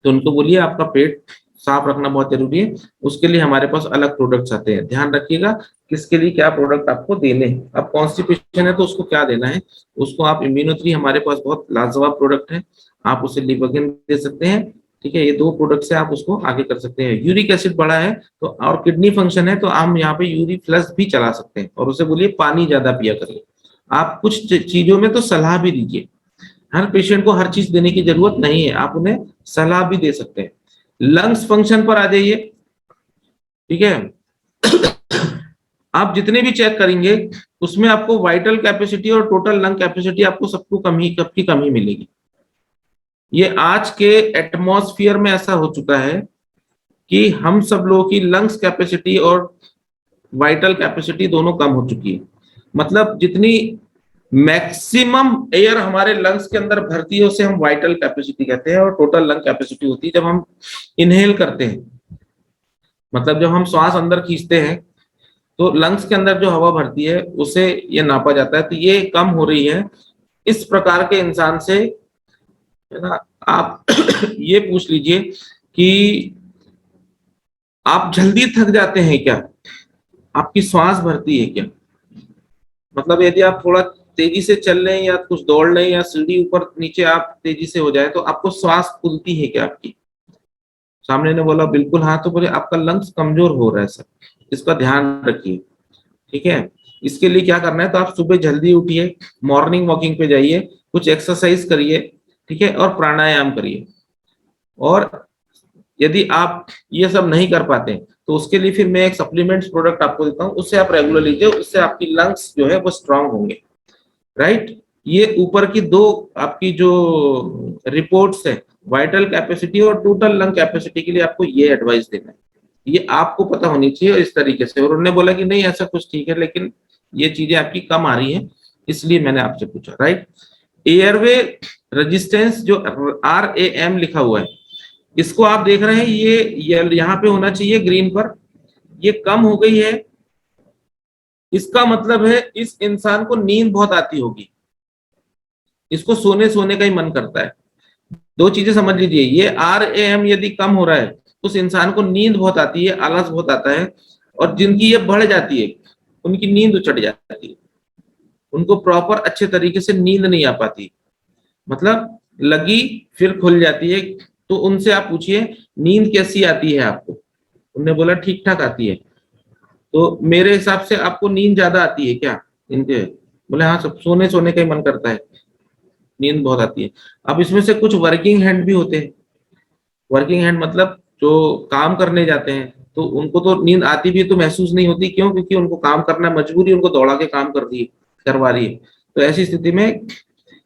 [SPEAKER 1] तो उनको बोलिए आपका पेट साफ रखना बहुत जरूरी है, उसके लिए हमारे पास अलग प्रोडक्ट्स आते हैं, ध्यान रखिएगा किसके लिए क्या प्रोडक्ट आपको देने हैं। अब कॉन्स्टिपेशन है तो उसको क्या देना है, उसको आप इम्यूनो3 हमारे पास बहुत लाजवाब प्रोडक्ट है, आप उसे लिवोगेन दे सकते हैं, ठीक है, ये दो प्रोडक्ट से आप उसको आगे कर सकते हैं। यूरिक एसिड बढ़ा है तो और किडनी फंक्शन है तो हम यहाँ पे यूरिक प्लस भी चला सकते हैं और उसे बोलिए पानी ज्यादा पिया करिए। आप कुछ चीजों में तो सलाह भी दीजिए, हर पेशेंट को हर चीज देने की जरूरत नहीं है, आप उन्हें सलाह भी दे सकते हैं। लंग्स फंक्शन पर आ जाइए, ठीक है। आप जितने भी चेक करेंगे उसमें आपको वाइटल कैपेसिटी और टोटल लंग कैपेसिटी आपको सबको कब की कमी मिलेगी। ये आज के एटमॉस्फेयर में ऐसा हो चुका है कि हम सब लोगों की लंग्स कैपेसिटी और वाइटल कैपेसिटी दोनों कम हो चुकी है। मतलब जितनी मैक्सिमम एयर हमारे लंग्स के अंदर भरती है उसे हम वाइटल कैपेसिटी कहते हैं, और टोटल लंग कैपेसिटी होती है जब हम इनहेल करते हैं, मतलब जब हम श्वास अंदर खींचते हैं तो लंग्स के अंदर जो हवा भरती है उसे ये नापा जाता है, तो ये कम हो रही है। इस प्रकार के इंसान से, है ना, आप ये पूछ लीजिए कि आप जल्दी थक जाते हैं क्या, आपकी श्वास भरती है क्या। मतलब यदि आप थोड़ा तेजी से चल रहे हैं या कुछ दौड़ रहे हैं या सीढ़ी ऊपर नीचे आप तेजी से हो जाए तो आपको श्वास फूलती है क्या आपकी। सामने ने बोला बिल्कुल हाँ, तो बोले आपका लंग्स कमजोर हो रहा है सर, इसका ध्यान रखिए, ठीक है। इसके लिए क्या करना है, तो आप सुबह जल्दी उठिए, मॉर्निंग वॉकिंग पे जाइए, कुछ एक्सरसाइज करिए, ठीक है, और प्राणायाम करिए। और यदि आप ये सब नहीं कर पाते तो उसके लिए फिर मैं एक सप्लीमेंट्स प्रोडक्ट आपको देता हूँ, उससे आप रेगुलर लीजिए, उससे आपकी लंग्स जो है वो स्ट्रांग होंगे, राइट। ये ऊपर की दो आपकी जो रिपोर्ट्स है, वाइटल कैपेसिटी और टोटल लंग कैपेसिटी के लिए आपको ये एडवाइस देना है, ये आपको पता होनी चाहिए इस तरीके से। और उन्होंने बोला कि नहीं ऐसा कुछ ठीक है, लेकिन ये चीजें आपकी कम आ रही हैं, इसलिए मैंने आपसे पूछा, राइट। एयरवे रेजिस्टेंस जो RAM लिखा हुआ है, इसको आप देख रहे हैं, ये यहाँ पे होना चाहिए ग्रीन पर, ये कम हो गई है, इसका मतलब है इस इंसान को नींद बहुत आती होगी, इसको सोने सोने का ही मन करता है। दो चीजें समझ लीजिए, ये RAM यदि कम हो रहा है उस इंसान को नींद बहुत आती है, आलस बहुत आता है, और जिनकी ये बढ़ जाती है उनकी नींद चढ़ जाती है, उनको प्रॉपर अच्छे तरीके से नींद नहीं आ पाती, मतलब लगी फिर खुल जाती है। तो उनसे आप पूछिए नींद कैसी आती है आपको, उन्होंने बोला ठीक ठाक आती है। तो मेरे हिसाब से आपको नींद ज्यादा आती है क्या इनके, बोले हाँ, सब सोने सोने का ही मन करता है, नींद बहुत आती है। अब इसमें से कुछ वर्किंग हैंड भी होते हैं, वर्किंग हैंड मतलब जो काम करने जाते हैं, तो उनको तो नींद आती भी तो महसूस नहीं होती, क्यों, क्योंकि उनको काम करना मजबूरी उनको दौड़ा के काम करवा रही है। तो ऐसी स्थिति में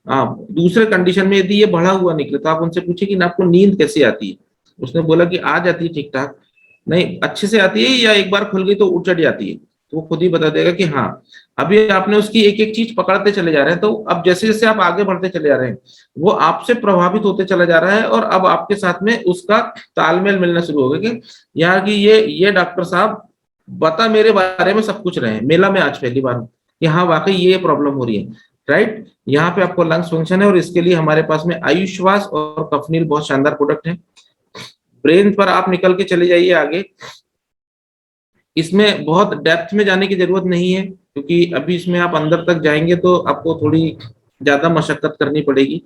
[SPEAKER 1] दूसरे कंडीशन में यदि ये बढ़ा हुआ निकले तो आप उनसे पूछिए कि आपको नींद कैसी आती है। उसने बोला कि आ जाती है ठीक ठाक, नहीं अच्छे से आती है या एक बार खुल गई तो उठ चढ़ जाती है, तो वो खुद ही बता देगा कि हाँ। अभी आपने उसकी एक एक चीज पकड़ते चले जा रहे हैं, तो अब जैसे जैसे आप आगे बढ़ते चले जा रहे हैं वो आपसे प्रभावित होते चला जा रहा है, और अब आपके साथ में उसका तालमेल मिलना शुरू हो गया कि यार कि ये डॉक्टर साहब बता मेरे बारे में सब कुछ रहे हैं, मेला में आज पहली बार हूँ कि हाँ वाकई ये प्रॉब्लम हो रही है, राइट। यहाँ पे आपको लंग्स फंक्शन है, और इसके लिए हमारे पास में आयुश्वास और कफनील बहुत शानदार प्रोडक्ट है। ब्रेन पर आप निकल के चले जाइए आगे, इसमें बहुत डेप्थ में जाने की जरूरत नहीं है, क्योंकि अभी इसमें आप अंदर तक जाएंगे तो आपको थोड़ी ज्यादा मशक्कत करनी पड़ेगी,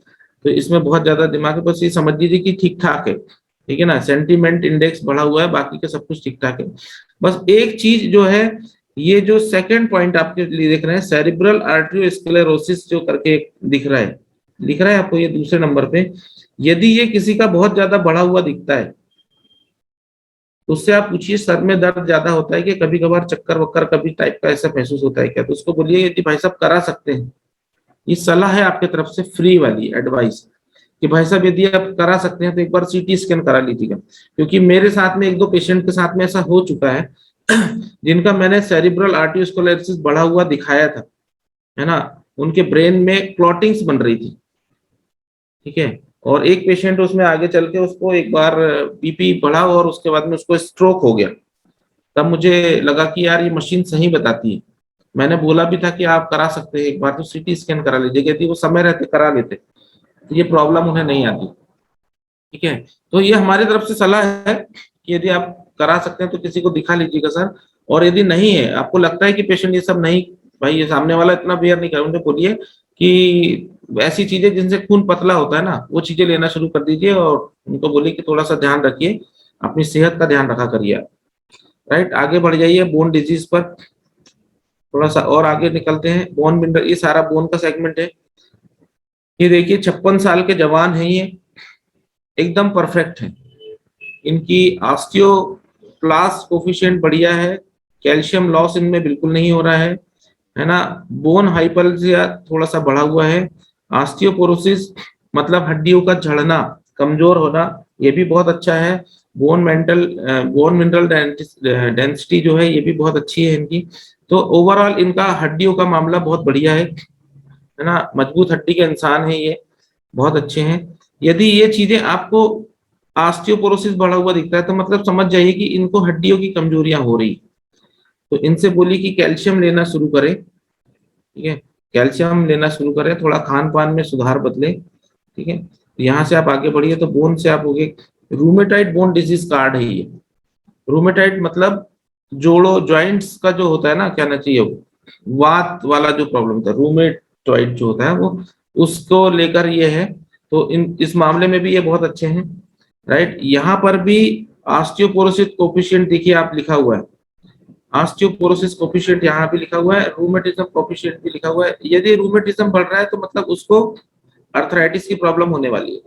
[SPEAKER 1] तो इसमें बहुत ज्यादा दिमाग है। बस ये समझ लीजिए कि ठीक ठाक है, ठीक है ना, सेंटीमेंट इंडेक्स बढ़ा हुआ है, बाकी का सब कुछ ठीक ठाक है। बस एक चीज जो है, ये जो सेकंड पॉइंट आपके लिए देख रहे हैं, सेरिब्रल आर्टरियोस्क्लेरोसिस जो करके दिख रहा है आपको ये दूसरे नंबर पे, यदि ये किसी का बहुत ज्यादा बढ़ा हुआ दिखता है तो उससे आप पूछिए सर में दर्द ज्यादा होता है कि कभी कभार चक्कर वक्कर कभी टाइप का ऐसा महसूस होता है क्या, तो उसको बोलिए यदि भाई साहब करा सकते हैं, ये सलाह है आपके तरफ से फ्री वाली एडवाइस कि भाई साहब यदि आप करा सकते हैं तो एक बार CT स्कैन करा लीजिएगा। क्योंकि मेरे साथ में एक दो पेशेंट के साथ में ऐसा हो चुका है जिनका मैंने सेरिब्रल आर्टरियोस्क्लेरोसिस बढ़ा हुआ दिखाया था, है ना, उनके ब्रेन में क्लॉटिंग्स बन रही थी, ठीक है। और एक पेशेंट उसमें आगे चल के उसको एक बार BP बढ़ा और उसके बाद में उसको स्ट्रोक हो गया, तब मुझे लगा कि यार ये मशीन सही बताती है। मैंने बोला भी था कि आप करा सकते हैं एक बार तो CT स्कैन करा लीजिए, यदि वो समय रहते करा लेते तो ये प्रॉब्लम उन्हें नहीं आती, ठीक है। तो ये हमारी तरफ से सलाह है कि यदि आप करा सकते हैं तो किसी को दिखा लीजिएगा सर। और यदि नहीं है, आपको लगता है कि पेशेंट ये सब नहीं, भाई ये सामने वाला इतना बियर नहीं कर, उन्हें बोलिए कि ऐसी चीजें जिनसे खून पतला होता है ना, वो चीजें लेना शुरू कर दीजिए और उनको बोलिए कि थोड़ा सा ध्यान रखिए, अपनी सेहत का ध्यान रखा करिए आप। राइट, आगे बढ़ जाइए बोन डिजीज पर, थोड़ा सा और आगे निकलते हैं। बोन मिनरल, ये सारा बोन का सेगमेंट है। ये देखिए 56 साल के जवान हैं, ये एकदम परफेक्ट है। इनकी ऑस्टियोक्लास्ट कोफिशिएंट बढ़िया है, कैल्शियम लॉस इनमें बिल्कुल नहीं हो रहा है ना। बोन हाइपरप्लेसिया थोड़ा सा बढ़ा हुआ है। ऑस्टियोपोरोसिस मतलब हड्डियों का झड़ना, कमजोर होना, ये भी बहुत अच्छा है। बोन मिनरल डेंसिटी जो है ये भी बहुत अच्छी है इनकी। तो ओवरऑल इनका हड्डियों का मामला बहुत बढ़िया है ना। मजबूत हड्डी के इंसान है ये, बहुत अच्छे हैं। यदि ये चीजें आपको ऑस्टियोपोरोसिस बढ़ा हुआ दिखता है तो मतलब समझ जाइए कि इनको हड्डियों की कमजोरियां हो रही। तो इनसे बोलिए कि कैल्शियम लेना शुरू करें, ठीक है, कैल्शियम लेना शुरू करें, थोड़ा खान पान में सुधार बदले, ठीक है। यहाँ से आप आगे बढ़िए तो बोन से आप हो गए। रूमेटाइड बोन डिजीज कार्ड है ये। रूमेटाइड मतलब जोड़ों जॉइंट्स का जो होता है ना, क्या ना चाहिए वो वात वाला जो प्रॉब्लम था, रूमेटॉइड जो होता है वो, उसको लेकर ये है। तो इस मामले में भी ये बहुत अच्छे हैं। राइट, यहाँ पर भी ऑस्टियोपोरोसिस कोफिशिएंट देखिए आप लिखा हुआ है, ऑस्टियोपोरोसिस कोफिशिएंट यहाँ भी लिखा हुआ है, रूमेटिज्म कोफिशिएंट भी लिखा हुआ है। यदि रूमेटिज्म बढ़ रहा है तो मतलब उसको अर्थराइटिस की प्रॉब्लम होने वाली है,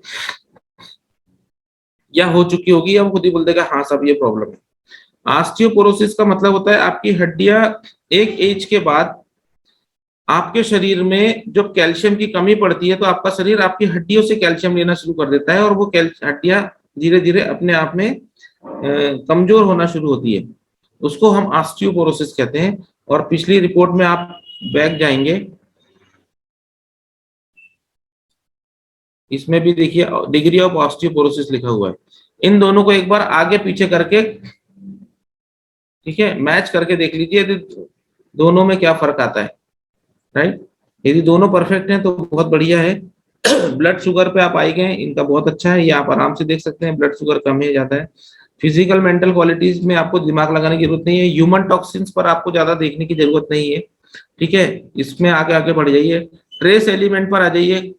[SPEAKER 1] या हो चुकी होगी, या वो खुद ही बोल देगा हाँ सब ये प्रॉब्लम है। ऑस्टियोपोरोसिस का मतलब होता है आपकी हड्डियां एक एज के बाद, आपके शरीर में जब कैल्शियम की कमी पड़ती है तो आपका शरीर आपकी हड्डियों से कैल्शियम लेना शुरू कर देता है, और वो हड्डियां धीरे धीरे अपने आप में कमजोर होना शुरू होती है। उसको हम ऑस्टियोपोरोसिस कहते हैं। और पिछली रिपोर्ट में आप बैक जाएंगे, इसमें भी देखिए डिग्री ऑफ ऑस्टियोपोरोसिस लिखा हुआ है। इन दोनों को एक बार आगे पीछे करके, ठीक है, मैच करके देख लीजिए दोनों में क्या फर्क आता है। राइट, यदि दोनों परफेक्ट हैं तो बहुत बढ़िया है। ब्लड शुगर पे आप आए गए, इनका बहुत अच्छा है, ये आप आराम से देख सकते हैं, ब्लड शुगर कम है जाता है। फिजिकल मेंटल क्वालिटीज में आपको दिमाग लगाने की जरूरत नहीं है। ह्यूमन टॉक्सिन्स पर आपको ज्यादा देखने की जरूरत नहीं है, ठीक है। इसमें आगे आगे बढ़ जाइए, ट्रेस एलिमेंट पर आ जाइए।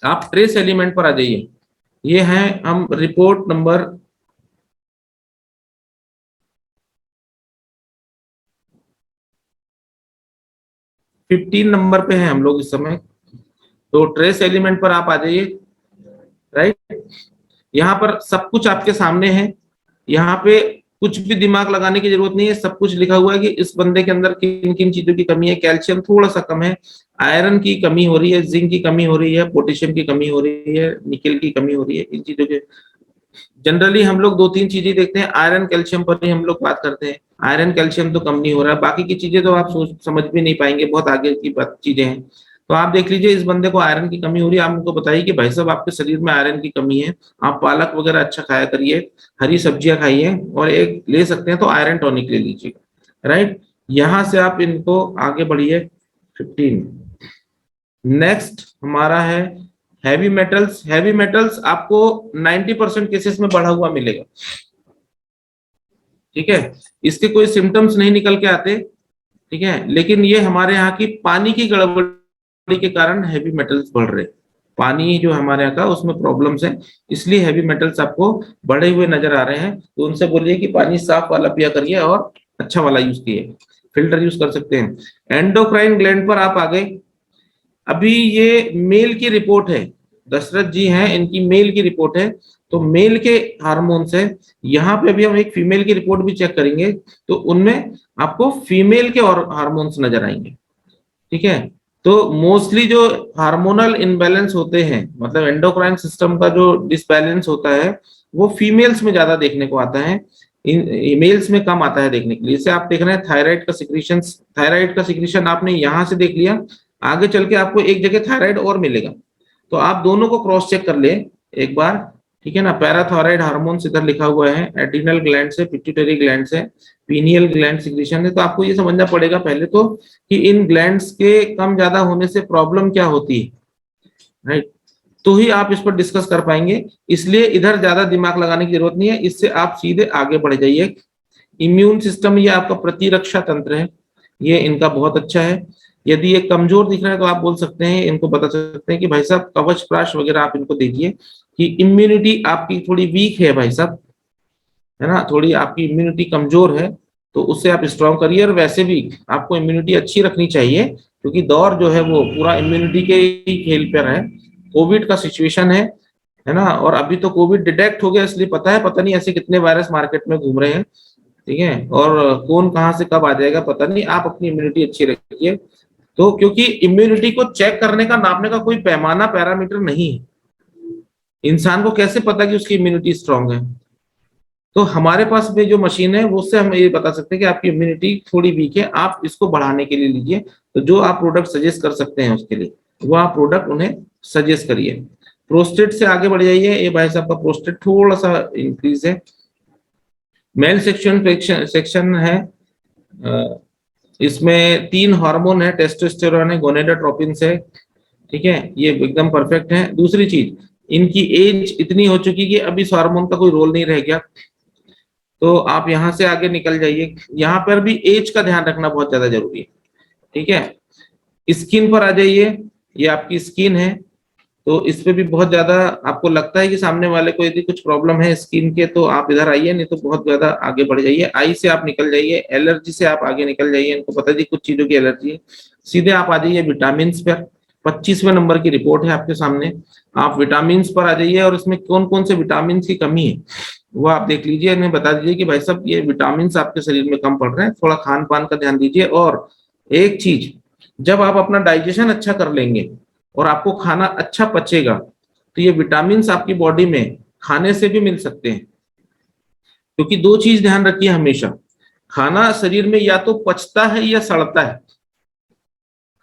[SPEAKER 1] आप ट्रेस एलिमेंट पर आ जाइए, ये है हम रिपोर्ट नंबर 15 नंबर पे हैं हम लोग इस समय। तो ट्रेस एलिमेंट पर आप आ जाइए। राइट, यहाँ पर सब कुछ आपके सामने है, यहाँ पे कुछ भी दिमाग लगाने की जरूरत नहीं है, सब कुछ लिखा हुआ है कि इस बंदे के अंदर किन किन चीजों की कमी है। कैल्शियम थोड़ा सा कम है, आयरन की कमी हो रही है, जिंक की कमी हो रही है, पोटेशियम की कमी हो रही है, निकेल की कमी हो रही है। इन चीजों के जनरली हम लोग दो तीन चीजें देखते हैं, आयरन कैल्शियम पर ही हम लोग बात करते हैं। आयरन कैल्शियम तो कम नहीं हो रहा है, बाकी की चीजें तो आप सोच समझ भी नहीं पाएंगे, बहुत आगे की चीजें हैं। तो आप देख लीजिए इस बंदे को आयरन की कमी हो रही है, आप उनको बताइए कि भाई साहब आपके शरीर में आयरन की कमी है, आप पालक वगैरह अच्छा खाया करिए, हरी सब्जियां खाइए, और एक ले सकते हैं तो आयरन टॉनिक ले लीजिए। राइट, यहां से आप इनको आगे बढ़िए 15। नेक्स्ट हमारा है हैवी मेटल्स। हैवी मेटल्स आपको 90% केसेस में बढ़ा हुआ मिलेगा, ठीक है। इसके कोई सिम्टम्स नहीं निकल के आते, ठीक है, लेकिन ये हमारे यहाँ की पानी की गड़बड़ी के कारण हैवी मेटल्स बढ़ रहे। पानी जो हमारे यहाँ का उसमें प्रॉब्लम्स है, इसलिए हैवी मेटल्स आपको बढ़े हुए नजर आ रहे हैं। तो उनसे बोलिए कि पानी साफ वाला पिया करिए और अच्छा वाला यूज कीजिए, फिल्टर यूज कर सकते हैं। एंडोक्राइन ग्लैंड पर आप आ गए। अभी ये मेल की रिपोर्ट है, दशरथ जी हैं, इनकी मेल की रिपोर्ट है। तो मेल के हार्मोन्स है, यहाँ पे अभी हम एक फीमेल की रिपोर्ट भी चेक करेंगे, तो उनमें आपको फीमेल के और हार्मोन्स नजर आएंगे, ठीक है। तो मोस्टली जो हार्मोनल इनबैलेंस होते हैं, मतलब एंडोक्राइन सिस्टम का जो डिसबैलेंस होता है, वो फीमेल्स में ज्यादा देखने को आता है, मेल्स में कम आता है देखने के लिए। इसे आप देख रहे हैं थायराइड का सिक्रीशन। थायराइड का सिक्रीशन आपने यहाँ से देख लिया, आगे चल के आपको एक जगह थायराइड और मिलेगा, तो आप दोनों को क्रॉस चेक कर ले एक बार, ठीक है ना। पैराथायराइड हार्मोन इधर लिखा हुआ है, एड्रिनल ग्लैंड से, पिट्यूटरी ग्लैंड से, पीनियल ग्लैंड सिक्रीशन है। तो आपको ये समझना पड़ेगा पहले तो कि इन ग्लैंड्स के कम ज्यादा होने से प्रॉब्लम क्या होती है, राइट, तो ही आप इस पर डिस्कस कर पाएंगे। इसलिए इधर ज्यादा दिमाग लगाने की जरूरत नहीं है, इससे आप सीधे आगे बढ़ जाइए। इम्यून सिस्टम, ये आपका प्रतिरक्षा तंत्र है, ये इनका बहुत अच्छा है। यदि ये कमजोर दिख रहा है तो आप बोल सकते हैं, इनको बता सकते हैं कि भाई साहब कवच प्राश वगैरह आप इनको दीजिए कि इम्यूनिटी आपकी थोड़ी वीक है भाई साहब, है ना, थोड़ी आपकी इम्यूनिटी कमजोर है, तो उससे आप स्ट्रॉन्ग करिए। और वैसे भी आपको इम्यूनिटी अच्छी रखनी चाहिए, क्योंकि दौर जो है वो पूरा इम्यूनिटी के ही खेल पर है। कोविड का सिचुएशन है ना, और अभी तो कोविड डिटेक्ट हो गया, इसलिए पता है, पता नहीं ऐसे कितने वायरस मार्केट में घूम रहे हैं, ठीक है, और कौन कहाँ से कब आ जाएगा पता नहीं। आप अपनी इम्यूनिटी अच्छी रखिए। तो क्योंकि इम्यूनिटी को चेक करने का, नापने का कोई पैमाना, पैरामीटर नहीं है। इंसान को कैसे पता कि उसकी इम्यूनिटी स्ट्रांग है? तो हमारे पास में जो मशीन है वो, उससे हम ये बता सकते हैं कि आपकी इम्यूनिटी थोड़ी वीक है, आप इसको बढ़ाने के लिए लीजिए। तो जो आप प्रोडक्ट सजेस्ट कर सकते हैं उसके लिए, वो आप प्रोडक्ट उन्हें सजेस्ट करिए। प्रोस्टेट से आगे बढ़ जाइए। ये भाई साहब का प्रोस्टेट थोड़ा सा इंक्रीज है। मेल सेक्शन है, इसमें 3 हार्मोन है, टेस्टोस्टेरोन है, गोनेडोट्रोपिन है, ठीक है, ये एकदम परफेक्ट है। दूसरी चीज, इनकी एज इतनी हो चुकी कि अब इस हार्मोन का कोई रोल नहीं रह गया, तो आप यहां से आगे निकल जाइए। यहाँ पर भी एज का ध्यान रखना बहुत ज्यादा जरूरी है, ठीक है। स्किन पर आ जाइए। ये आपकी स्किन है, तो इस पे भी बहुत ज्यादा आपको लगता है कि सामने वाले को यदि कुछ प्रॉब्लम है स्किन के, तो आप इधर आइए, नहीं तो बहुत ज्यादा आगे बढ़ जाइए। आई से आप निकल जाइए, एलर्जी से आप आगे निकल जाइए, इनको पता जी कुछ चीजों की एलर्जी है। सीधे आप आ जाइए विटामिन पर। 25वें नंबर की रिपोर्ट है आपके सामने, आप विटामिन पर आ जाइए, और इसमें कौन कौन से विटामिन की कमी है वो आप देख लीजिए। इन्हें बता दीजिए कि भाई साहब ये विटामिन आपके शरीर में कम पड़ रहे हैं, थोड़ा खान पान का ध्यान दीजिए। और एक चीज, जब आप अपना डाइजेशन अच्छा कर लेंगे और आपको खाना अच्छा पचेगा, तो ये विटामिन आपकी बॉडी में खाने से भी मिल सकते हैं। क्योंकि 2 चीज ध्यान रखिए हमेशा, खाना शरीर में या तो पचता है या सड़ता है।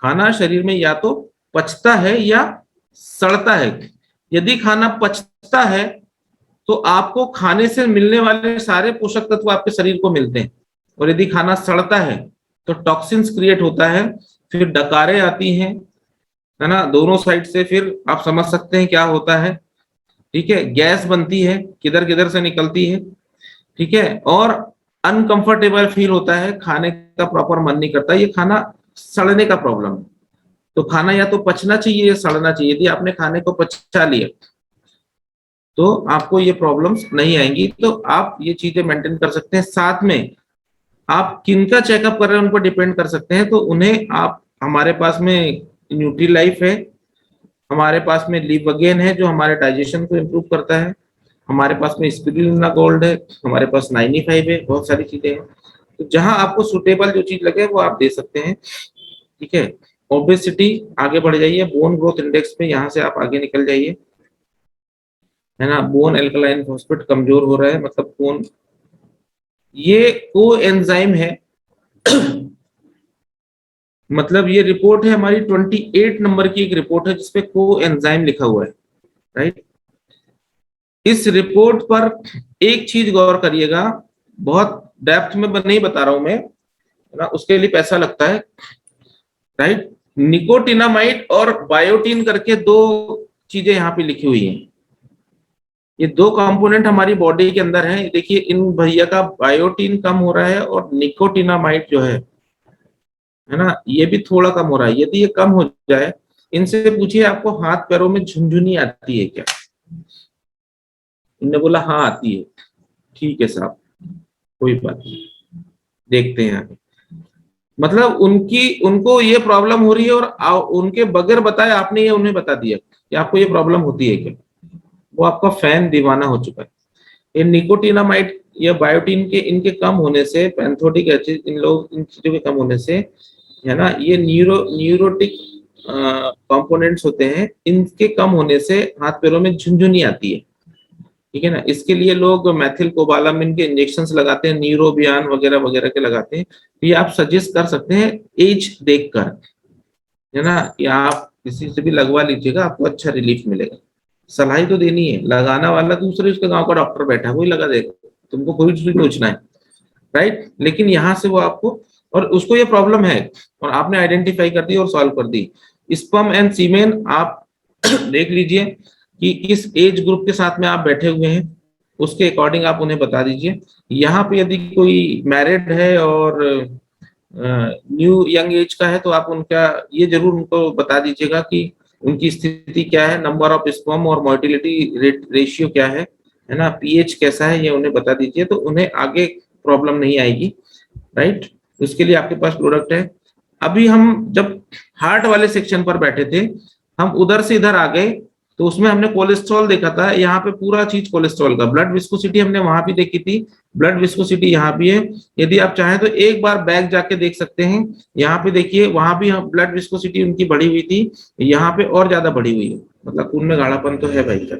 [SPEAKER 1] खाना शरीर में या तो पचता है या सड़ता है। यदि खाना पचता है तो आपको खाने से मिलने वाले सारे पोषक तत्व आपके शरीर को मिलते हैं, और यदि खाना सड़ता है तो टॉक्सिन्स क्रिएट होता है, फिर डकारें आती हैं, है ना, दोनों साइड से, फिर आप समझ सकते हैं क्या होता है, ठीक है। गैस बनती है, किधर किधर से निकलती है, ठीक है, और अनकंफर्टेबल फील होता है, खाने का प्रॉपर मन नहीं करता। ये खाना सड़ने का प्रॉब्लम है। तो खाना या तो पचना चाहिए या सड़ना चाहिए। यदि आपने खाने को पचा लिया तो आपको ये प्रॉब्लम्स नहीं आएंगी। तो आप ये चीजें मेंटेन कर सकते हैं। साथ में आप किनका चेकअप कर रहे हैं उन पर डिपेंड कर सकते हैं। तो उन्हें आप, हमारे पास में न्यूट्री लाइफ है, हमारे पास में लिवअगेन है जो हमारे डाइजेशन को इम्प्रूव करता है, हमारे पास में स्पिरुलिना गोल्ड है, हमारे पास 95 है, बहुत सारी चीजें हैं। तो जहां आपको सुटेबल जो चीज लगे वो आप दे सकते हैं, ठीक है। ओबेसिटी, आगे बढ़ जाइए। बोन ग्रोथ इंडेक्स पे यहाँ से आप आगे निकल जाइए, है ना। बोन एल्कलाइन फॉस्फेट कमजोर हो रहा है, मतलब बोन, ये को एंजाइम है मतलब ये रिपोर्ट है हमारी 28 नंबर की एक रिपोर्ट है जिसपे को एंजाइम लिखा हुआ है, राइट। इस रिपोर्ट पर एक चीज गौर करिएगा, बहुत डेप्थ में नहीं बता रहा हूं मैं, है ना, उसके लिए पैसा लगता है, राइट। निकोटिनामाइड और बायोटीन करके 2 चीजें यहाँ पे लिखी हुई हैं। ये 2 कंपोनेंट हमारी बॉडी के अंदर हैं। देखिए इन भैया का बायोटीन कम हो रहा है, और निकोटिनामाइड जो है ना, ये भी थोड़ा कम हो रहा है। यदि ये कम हो जाए, इनसे पूछिए आपको हाथ पैरों में झुनझुनी आती है क्या? इन्होंने बोला हाँ आती है। ठीक है साहब, कोई बात नहीं, देखते हैं आगे। मतलब उनको ये प्रॉब्लम हो रही है, और उनके बगैर बताए आपने ये उन्हें बता दिया कि आपको ये प्रॉब्लम होती है क्या। वो आपका फैन दीवाना हो चुका है। ये निकोटिनामाइड या बायोटीन के, इनके कम होने से, पैंथोटिक एसिड, इन चीजों के कम होने से, है ना, ये न्यूरोटिक कंपोनेंट्स होते हैं, इनके कम होने से हाथ पैरों में झुनझुनी आती है, ठीक है ना। इसके लिए लोग मैथिल कोबालामिन के इंजेक्शंस लगाते हैं, न्यूरोबियान वगैरह वगैरह के लगाते हैं। तो ये आप सजेस्ट कर सकते हैं एज देखकर, है ना, या आप किसी से भी लगवा लीजिएगा, आपको अच्छा रिलीफ मिलेगा। सलाह तो देनी है, लगाना वाला दूसरे उसके गांव का डॉक्टर बैठा है, वही लगा देगा, तुमको कोई सोचना है, राइट। लेकिन यहाँ से वो आपको, और उसको ये प्रॉब्लम है और आपने आइडेंटिफाई कर दी और सॉल्व कर दी। स्पर्म एंड सीमेन आप देख लीजिए कि किस एज ग्रुप के साथ में आप बैठे हुए हैं, उसके अकॉर्डिंग आप उन्हें बता दीजिए। यहाँ पे यदि कोई मैरिड है और न्यू यंग एज का है तो आप उनका ये जरूर उनको बता दीजिएगा कि उनकी स्थिति क्या है, नंबर ऑफ स्पर्म और मोर्टिलिटी रेशियो क्या है ना, पीएच कैसा है, ये उन्हें बता दीजिए तो उन्हें आगे प्रॉब्लम नहीं आएगी, राइट। उसके लिए आपके पास प्रोडक्ट है। अभी हम जब हार्ट वाले सेक्शन पर बैठे थे, हम उधर से इधर आ गए तो उसमें हमने कोलेस्ट्रॉल देखा था, यहाँ पे पूरा चीज कोलेस्ट्रॉल का, ब्लड विस्कोसिटी हमने वहां भी देखी थी, ब्लड विस्कोसिटी यहाँ भी है। यदि आप चाहें तो एक बार बैक जाके देख सकते हैं, यहाँ पे देखिए वहां भी ब्लड विस्कोसिटी उनकी बढ़ी हुई थी, यहाँ पे और ज्यादा बढ़ी हुई है, मतलब खून में गाढ़ापन तो है भाई का।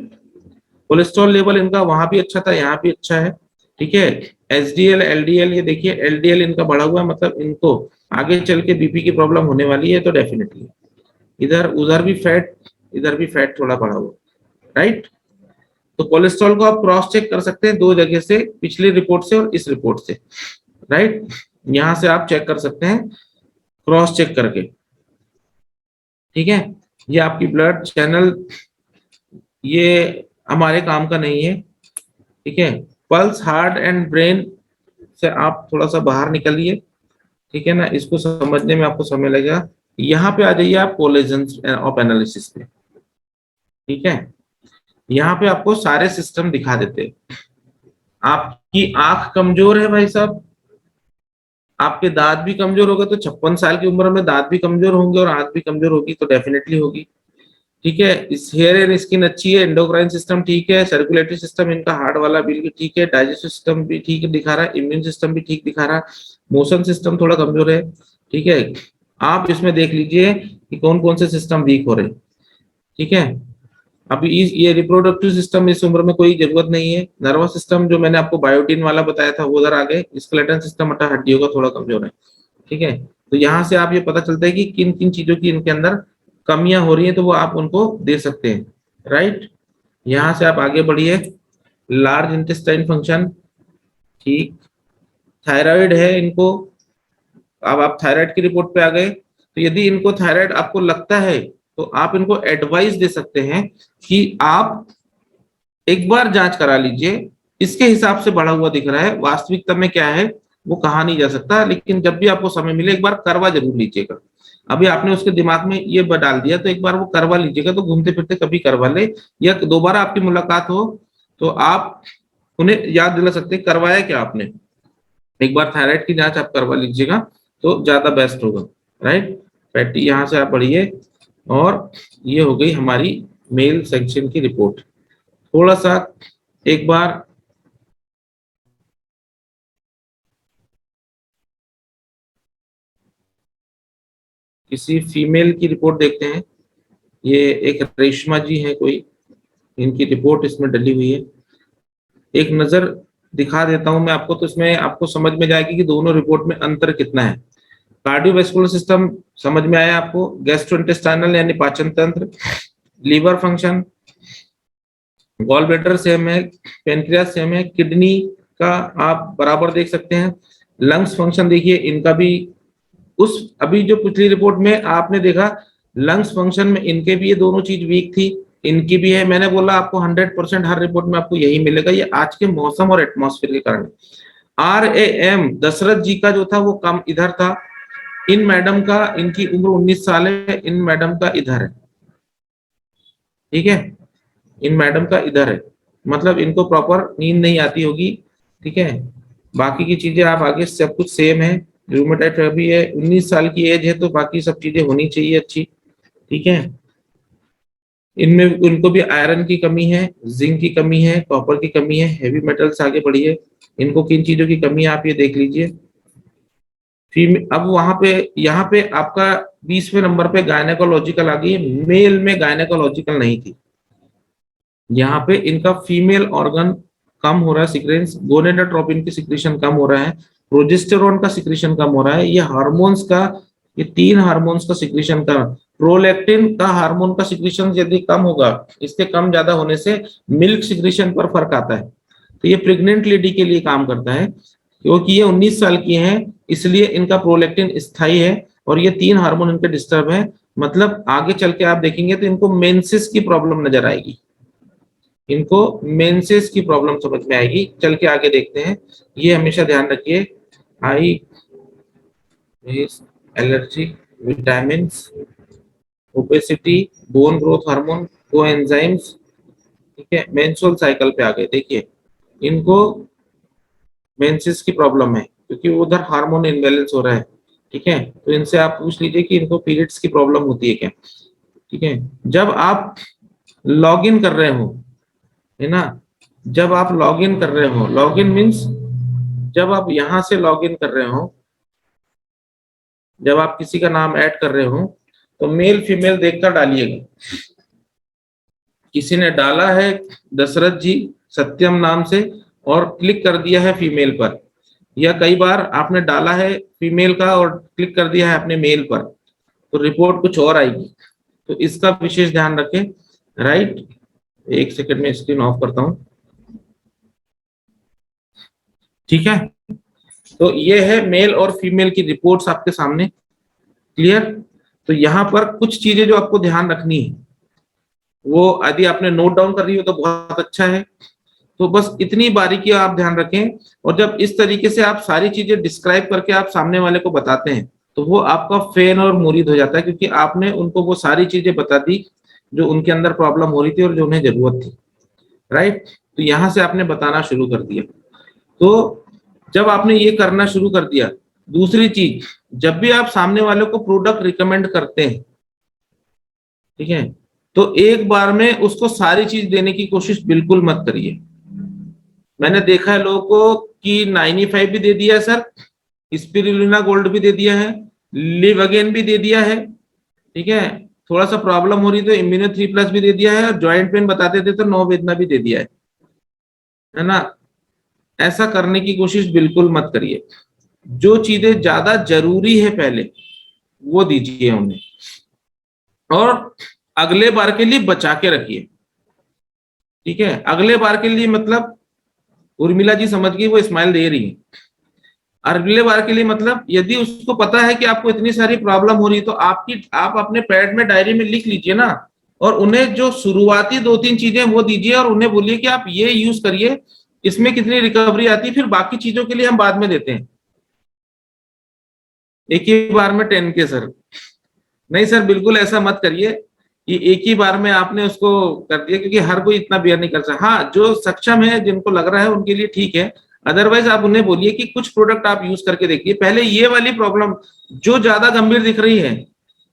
[SPEAKER 1] कोलेस्ट्रॉल लेवल इनका वहां भी अच्छा था, यहाँ भी अच्छा है, ठीक है। एचडीएल एलडीएल, ये देखिए एलडीएल इनका बढ़ा हुआ है, मतलब इनको आगे चल के बीपी की प्रॉब्लम होने वाली है, तो डेफिनेटली इधर उधर भी फैट, इधर भी फैट थोड़ा बढ़ा हुआ, राइट। तो कोलेस्ट्रॉल को आप क्रॉस चेक कर सकते हैं दो जगह से, पिछली रिपोर्ट से और इस रिपोर्ट से, राइट। यहां से आप चेक कर सकते हैं क्रॉस चेक करके, ठीक है। ये आपकी ब्लड चैनल, ये हमारे काम का नहीं है, ठीक है। पल्स, हार्ट एंड ब्रेन से आप थोड़ा सा बाहर निकलिए, ठीक है ना, इसको समझने में आपको समय लगेगा। यहाँ पे आ जाइए आप कोलेजन ऑफ एनालिसिस पे, ठीक है। यहाँ पे आपको सारे सिस्टम दिखा देते हैं। आपकी आंख कमजोर है भाई साहब, आपके दांत भी कमजोर हो गए तो 56 साल की उम्र में दांत भी कमजोर होंगे और आंख भी कमजोर होगी, तो डेफिनेटली होगी, ठीक है। इस हेयर एंड स्किन अच्छी है, एंडोक्राइन सिस्टम ठीक है, सर्कुलेटरी सिस्टम इनका हार्ट वाला बिल्कुल ठीक है, डाइजेस्टिव सिस्टम भी ठीक दिखा रहा है, इम्यून सिस्टम भी ठीक दिखा रहा है, मोशन सिस्टम थोड़ा कमजोर है, ठीक है। आप इसमें देख लीजिए कि कौन कौन से सिस्टम वीक हो रहे हैं, ठीक है। अभी ये रिप्रोडक्टिव सिस्टम इस उम्र में कोई जरूरत नहीं है। नर्वस सिस्टम जो मैंने आपको बायोटिन वाला बताया था वो उधर आ गए, स्केलेटन सिस्टम अटा हड्डियों का थोड़ा कमजोर है, ठीक है। तो यहाँ से आप ये पता चलता है कि किन किन चीजों की इनके अंदर कमियां हो रही है, तो वो आप उनको दे सकते हैं, राइट। यहाँ से आप आगे बढ़िए, लार्ज इंटेस्टाइन फंक्शन ठीक, थायराइड है इनको। अब आप थायराइड की रिपोर्ट पे आ गए, तो यदि इनको थायराइड आपको लगता है तो आप इनको एडवाइस दे सकते हैं कि आप एक बार जांच करा लीजिए, इसके हिसाब से बढ़ा हुआ दिख रहा है, वास्तविकता में क्या है वो कहा नहीं जा सकता, लेकिन जब भी आपको समय मिले एक बार करवा जरूर लीजिएगा। अभी आपने उसके दिमाग में ये डाल दिया तो एक बार वो करवा लीजिएगा, तो घूमते फिरते कभी करवा ले, या दोबारा आपकी मुलाकात हो तो आप उन्हें याद दिला सकते करवाया क्या आपने। एक बार थायराइड की जांच आप करवा लीजिएगा तो ज्यादा बेस्ट होगा, राइट। फैटी, यहाँ से आप बढ़िए, और ये हो गई हमारी मेल सेक्शन की रिपोर्ट। थोड़ा सा एक बार किसी फीमेल की रिपोर्ट देखते हैं। ये एक रेशमा जी है कोई, इनकी रिपोर्ट इसमें डली हुई है, एक नजर दिखा देता हूं मैं आपको, तो इसमें आपको समझ में जाएगी कि दोनों रिपोर्ट में अंतर कितना है। कार्डियोवैस्कुलर सिस्टम समझ में आया आपको, गैस्ट्रोइंटेस्टाइनल यानी पाचन तंत्र, liver function, gall bladder same है, पेनक्रियास सेम है, किडनी का आप बराबर देख सकते हैं, लंग्स फंक्शन देखिए इनका भी, उस अभी जो पिछली रिपोर्ट में आपने देखा लंग्स फंक्शन में इनके भी ये दोनों चीज वीक थी, इनकी भी है। मैंने बोला आपको 100% हर रिपोर्ट में आपको यही मिलेगा, ये आज के मौसम और एटमॉस्फेयर के कारण। RAM दशरथ जी का जो था वो कम इधर था, इन मैडम का, इनकी उम्र 19 साल है, इन मैडम का इधर है, ठीक है, इन मैडम का इधर है, मतलब इनको प्रॉपर नींद नहीं आती होगी, ठीक है। बाकी की चीजें आप आगे सब कुछ सेम है, रूमेटाइड भी है, 19 साल की एज है तो बाकी सब चीजें होनी चाहिए अच्छी, ठीक है। इनमें उनको भी आयरन की कमी है, जिंक की कमी है, कॉपर की कमी है, हेवी मेटल्स आगे बढ़िए, इनको किन चीजों की कमी है आप ये देख लीजिए। अब वहां पे, यहाँ पे आपका 20वें नंबर पे गायनेकोलॉजिकल आ गई है, मेल में गायनेकोलॉजिकल नहीं थी, यहाँ पे इनका फीमेल ऑर्गन कम हो रहा है, सिक्रेंस, गोनेडोट्रोपिन की सिक्रीशन कम हो रहा है, प्रोजेस्टेरोन का सिक्रीशन कम हो रहा है, ये हार्मोन्स का, ये 3 हार्मोन्स का सिक्रीशन का, प्रोलैक्टिन का हार्मोन का सिक्रीशन यदि कम होगा, इसके कम ज्यादा होने से मिल्क सिक्रीशन पर फर्क आता है, तो ये प्रेग्नेंट लेडी के लिए काम करता है, क्योंकि ये 19 साल की हैं इसलिए इनका प्रोलैक्टिन स्थायी है, और ये 3 हार्मोन इनके डिस्टर्ब है, मतलब आगे चल के आप देखेंगे तो इनको मेंसेस की प्रॉब्लम नजर आएगी, इनको मेंसेस की प्रॉब्लम समझ में आएगी। चल के आगे देखते हैं, ये हमेशा ध्यान रखिए। High is allergy, vitamin, opacity, bone growth hormone, coenzymes, ठीक है। मेंस्ट्रुअल साइकिल पे आ गए, देखिए इनको मेंसेस की प्रॉब्लम है क्योंकि उधर हार्मोन इम्बैलेंस हो रहा है, ठीक है। तो इनसे आप पूछ लीजिए कि इनको पीरियड्स की प्रॉब्लम होती है क्या, ठीक है। जब आप लॉग इन कर रहे हो, है ना, जब आप लॉग इन कर रहे हो, लॉग इन मीन्स जब आप यहां से लॉग इन कर रहे हो, जब आप किसी का नाम ऐड कर रहे हो तो मेल फीमेल देखकर डालिएगा। किसी ने डाला है दशरथ जी सत्यम नाम से और क्लिक कर दिया है फीमेल पर, या कई बार आपने डाला है फीमेल का और क्लिक कर दिया है अपने मेल पर, तो रिपोर्ट कुछ और आएगी। तो इसका विशेष ध्यान रखें, राइट। एक सेकंड में स्क्रीन ऑफ करता हूं, ठीक है। तो ये है मेल और फीमेल की रिपोर्ट्स आपके सामने, क्लियर। तो यहां पर कुछ चीजें जो आपको ध्यान रखनी है, वो यदि आपने नोट डाउन कर रही हो तो बहुत अच्छा है। तो बस इतनी बारीकी आप ध्यान रखें, और जब इस तरीके से आप सारी चीजें डिस्क्राइब करके आप सामने वाले को बताते हैं तो वो आपका फैन और मुरीद हो जाता है, क्योंकि आपने उनको वो सारी चीजें बता दी जो उनके अंदर प्रॉब्लम हो रही थी और जो उन्हें जरूरत थी, राइट। तो यहां से आपने बताना शुरू कर दिया। तो जब आपने ये करना शुरू कर दिया, दूसरी चीज, जब भी आप सामने वाले को प्रोडक्ट रिकमेंड करते हैं, ठीक है, तो एक बार में उसको सारी चीज देने की कोशिश बिल्कुल मत करिए। मैंने देखा है लोगों को कि 95 भी दे दिया है सर, स्पिरुलिना गोल्ड भी दे दिया है, लिव अगेन भी दे दिया है, ठीक है। थोड़ा सा प्रॉब्लम हो रही तो इम्यूनो 3+ भी दे दिया है, और ज्वाइंट पेन बताते थे तो नौ वेदना भी दे दिया है ना। ऐसा करने की कोशिश बिल्कुल मत करिए। जो चीजें ज्यादा जरूरी है पहले वो दीजिए उन्हें, और अगले बार के लिए बचा के रखिए, ठीक है। अगले बार के लिए मतलब उर्मिला जी समझ गई, वो स्माइल दे रही है। अगले बार के लिए मतलब यदि उसको पता है कि आपको इतनी सारी प्रॉब्लम हो रही है तो आप अपने पैड में डायरी में लिख लीजिए ना, और उन्हें जो शुरुआती 2-3 चीजें वो दीजिए और उन्हें बोलिए कि आप ये यूज करिए, इसमें कितनी रिकवरी आती है, फिर बाकी चीजों के लिए हम बाद में देते हैं। एक ही बार में 10K सर, नहीं सर बिल्कुल ऐसा मत करिए कि एक ही बार में आपने उसको कर दिया, क्योंकि हर कोई इतना बेयर नहीं कर सकता। हाँ, जो सक्षम है, जिनको लग रहा है उनके लिए ठीक है। अदरवाइज आप उन्हें बोलिए कि कुछ प्रोडक्ट आप यूज करके देखिए पहले, ये वाली प्रॉब्लम जो ज्यादा गंभीर दिख रही है,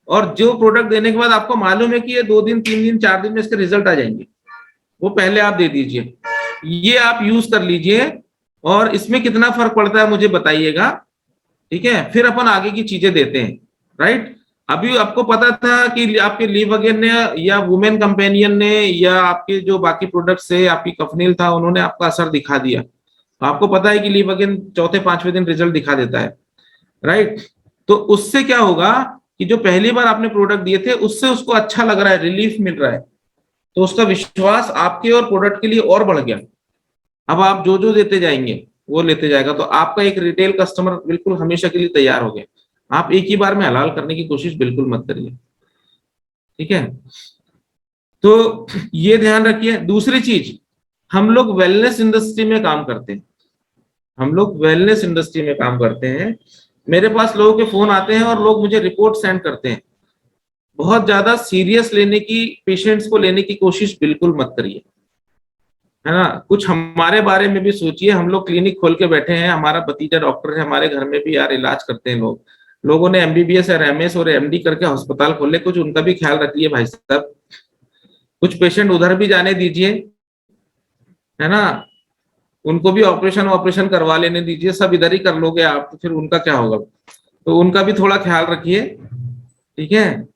[SPEAKER 1] और जो प्रोडक्ट देने के बाद आपको मालूम है कि ये 2 दिन 3 दिन 4 दिन में इसके रिजल्ट आ जाएंगे, वो पहले आप दे दीजिए, ये आप यूज कर लीजिए, और इसमें कितना फर्क पड़ता है मुझे बताइएगा, ठीक है। फिर अपन आगे की चीजें देते हैं, राइट। अभी आपको पता था कि आपके लीव अगेन ने या वुमेन कंपेनियन ने या आपके जो बाकी प्रोडक्ट्स है, आपकी कफनील था, उन्होंने आपका असर दिखा दिया। तो आपको पता है कि लीव अगेन चौथे 5वें दिन रिजल्ट दिखा देता है, राइट। तो उससे क्या होगा कि जो पहली बार आपने प्रोडक्ट दिए थे उससे उसको अच्छा लग रहा है, रिलीफ मिल रहा है, तो उसका विश्वास आपके और प्रोडक्ट के लिए और बढ़ गया। अब आप जो जो देते जाएंगे वो लेते जाएगा, तो आपका एक रिटेल कस्टमर बिल्कुल हमेशा के लिए तैयार हो गया। आप एक ही बार में हलाल करने की कोशिश बिल्कुल मत करिए, ठीक है। तो ये ध्यान रखिए। दूसरी चीज, हम लोग वेलनेस इंडस्ट्री में काम करते हैं, हम लोग वेलनेस इंडस्ट्री में काम करते हैं। मेरे पास लोगों के फोन आते हैं और लोग मुझे रिपोर्ट सेंड करते हैं। बहुत ज्यादा सीरियस लेने की, पेशेंट्स को लेने की कोशिश बिल्कुल मत करिए, है ना। कुछ हमारे बारे में भी सोचिए। हम लोग क्लिनिक खोल के बैठे हैं, हमारा भतीजा डॉक्टर है, हमारे घर में भी यार इलाज करते हैं लोग। लोगों ने MBBS और MS और MD करके अस्पताल खोले, कुछ उनका भी ख्याल रखिए भाई साहब। कुछ पेशेंट उधर भी जाने दीजिए, है ना। उनको भी ऑपरेशन ऑपरेशन करवा लेने दीजिए, सब इधर ही कर लोगे आप तो फिर उनका क्या होगा। तो उनका भी थोड़ा ख्याल रखिए, ठीक है।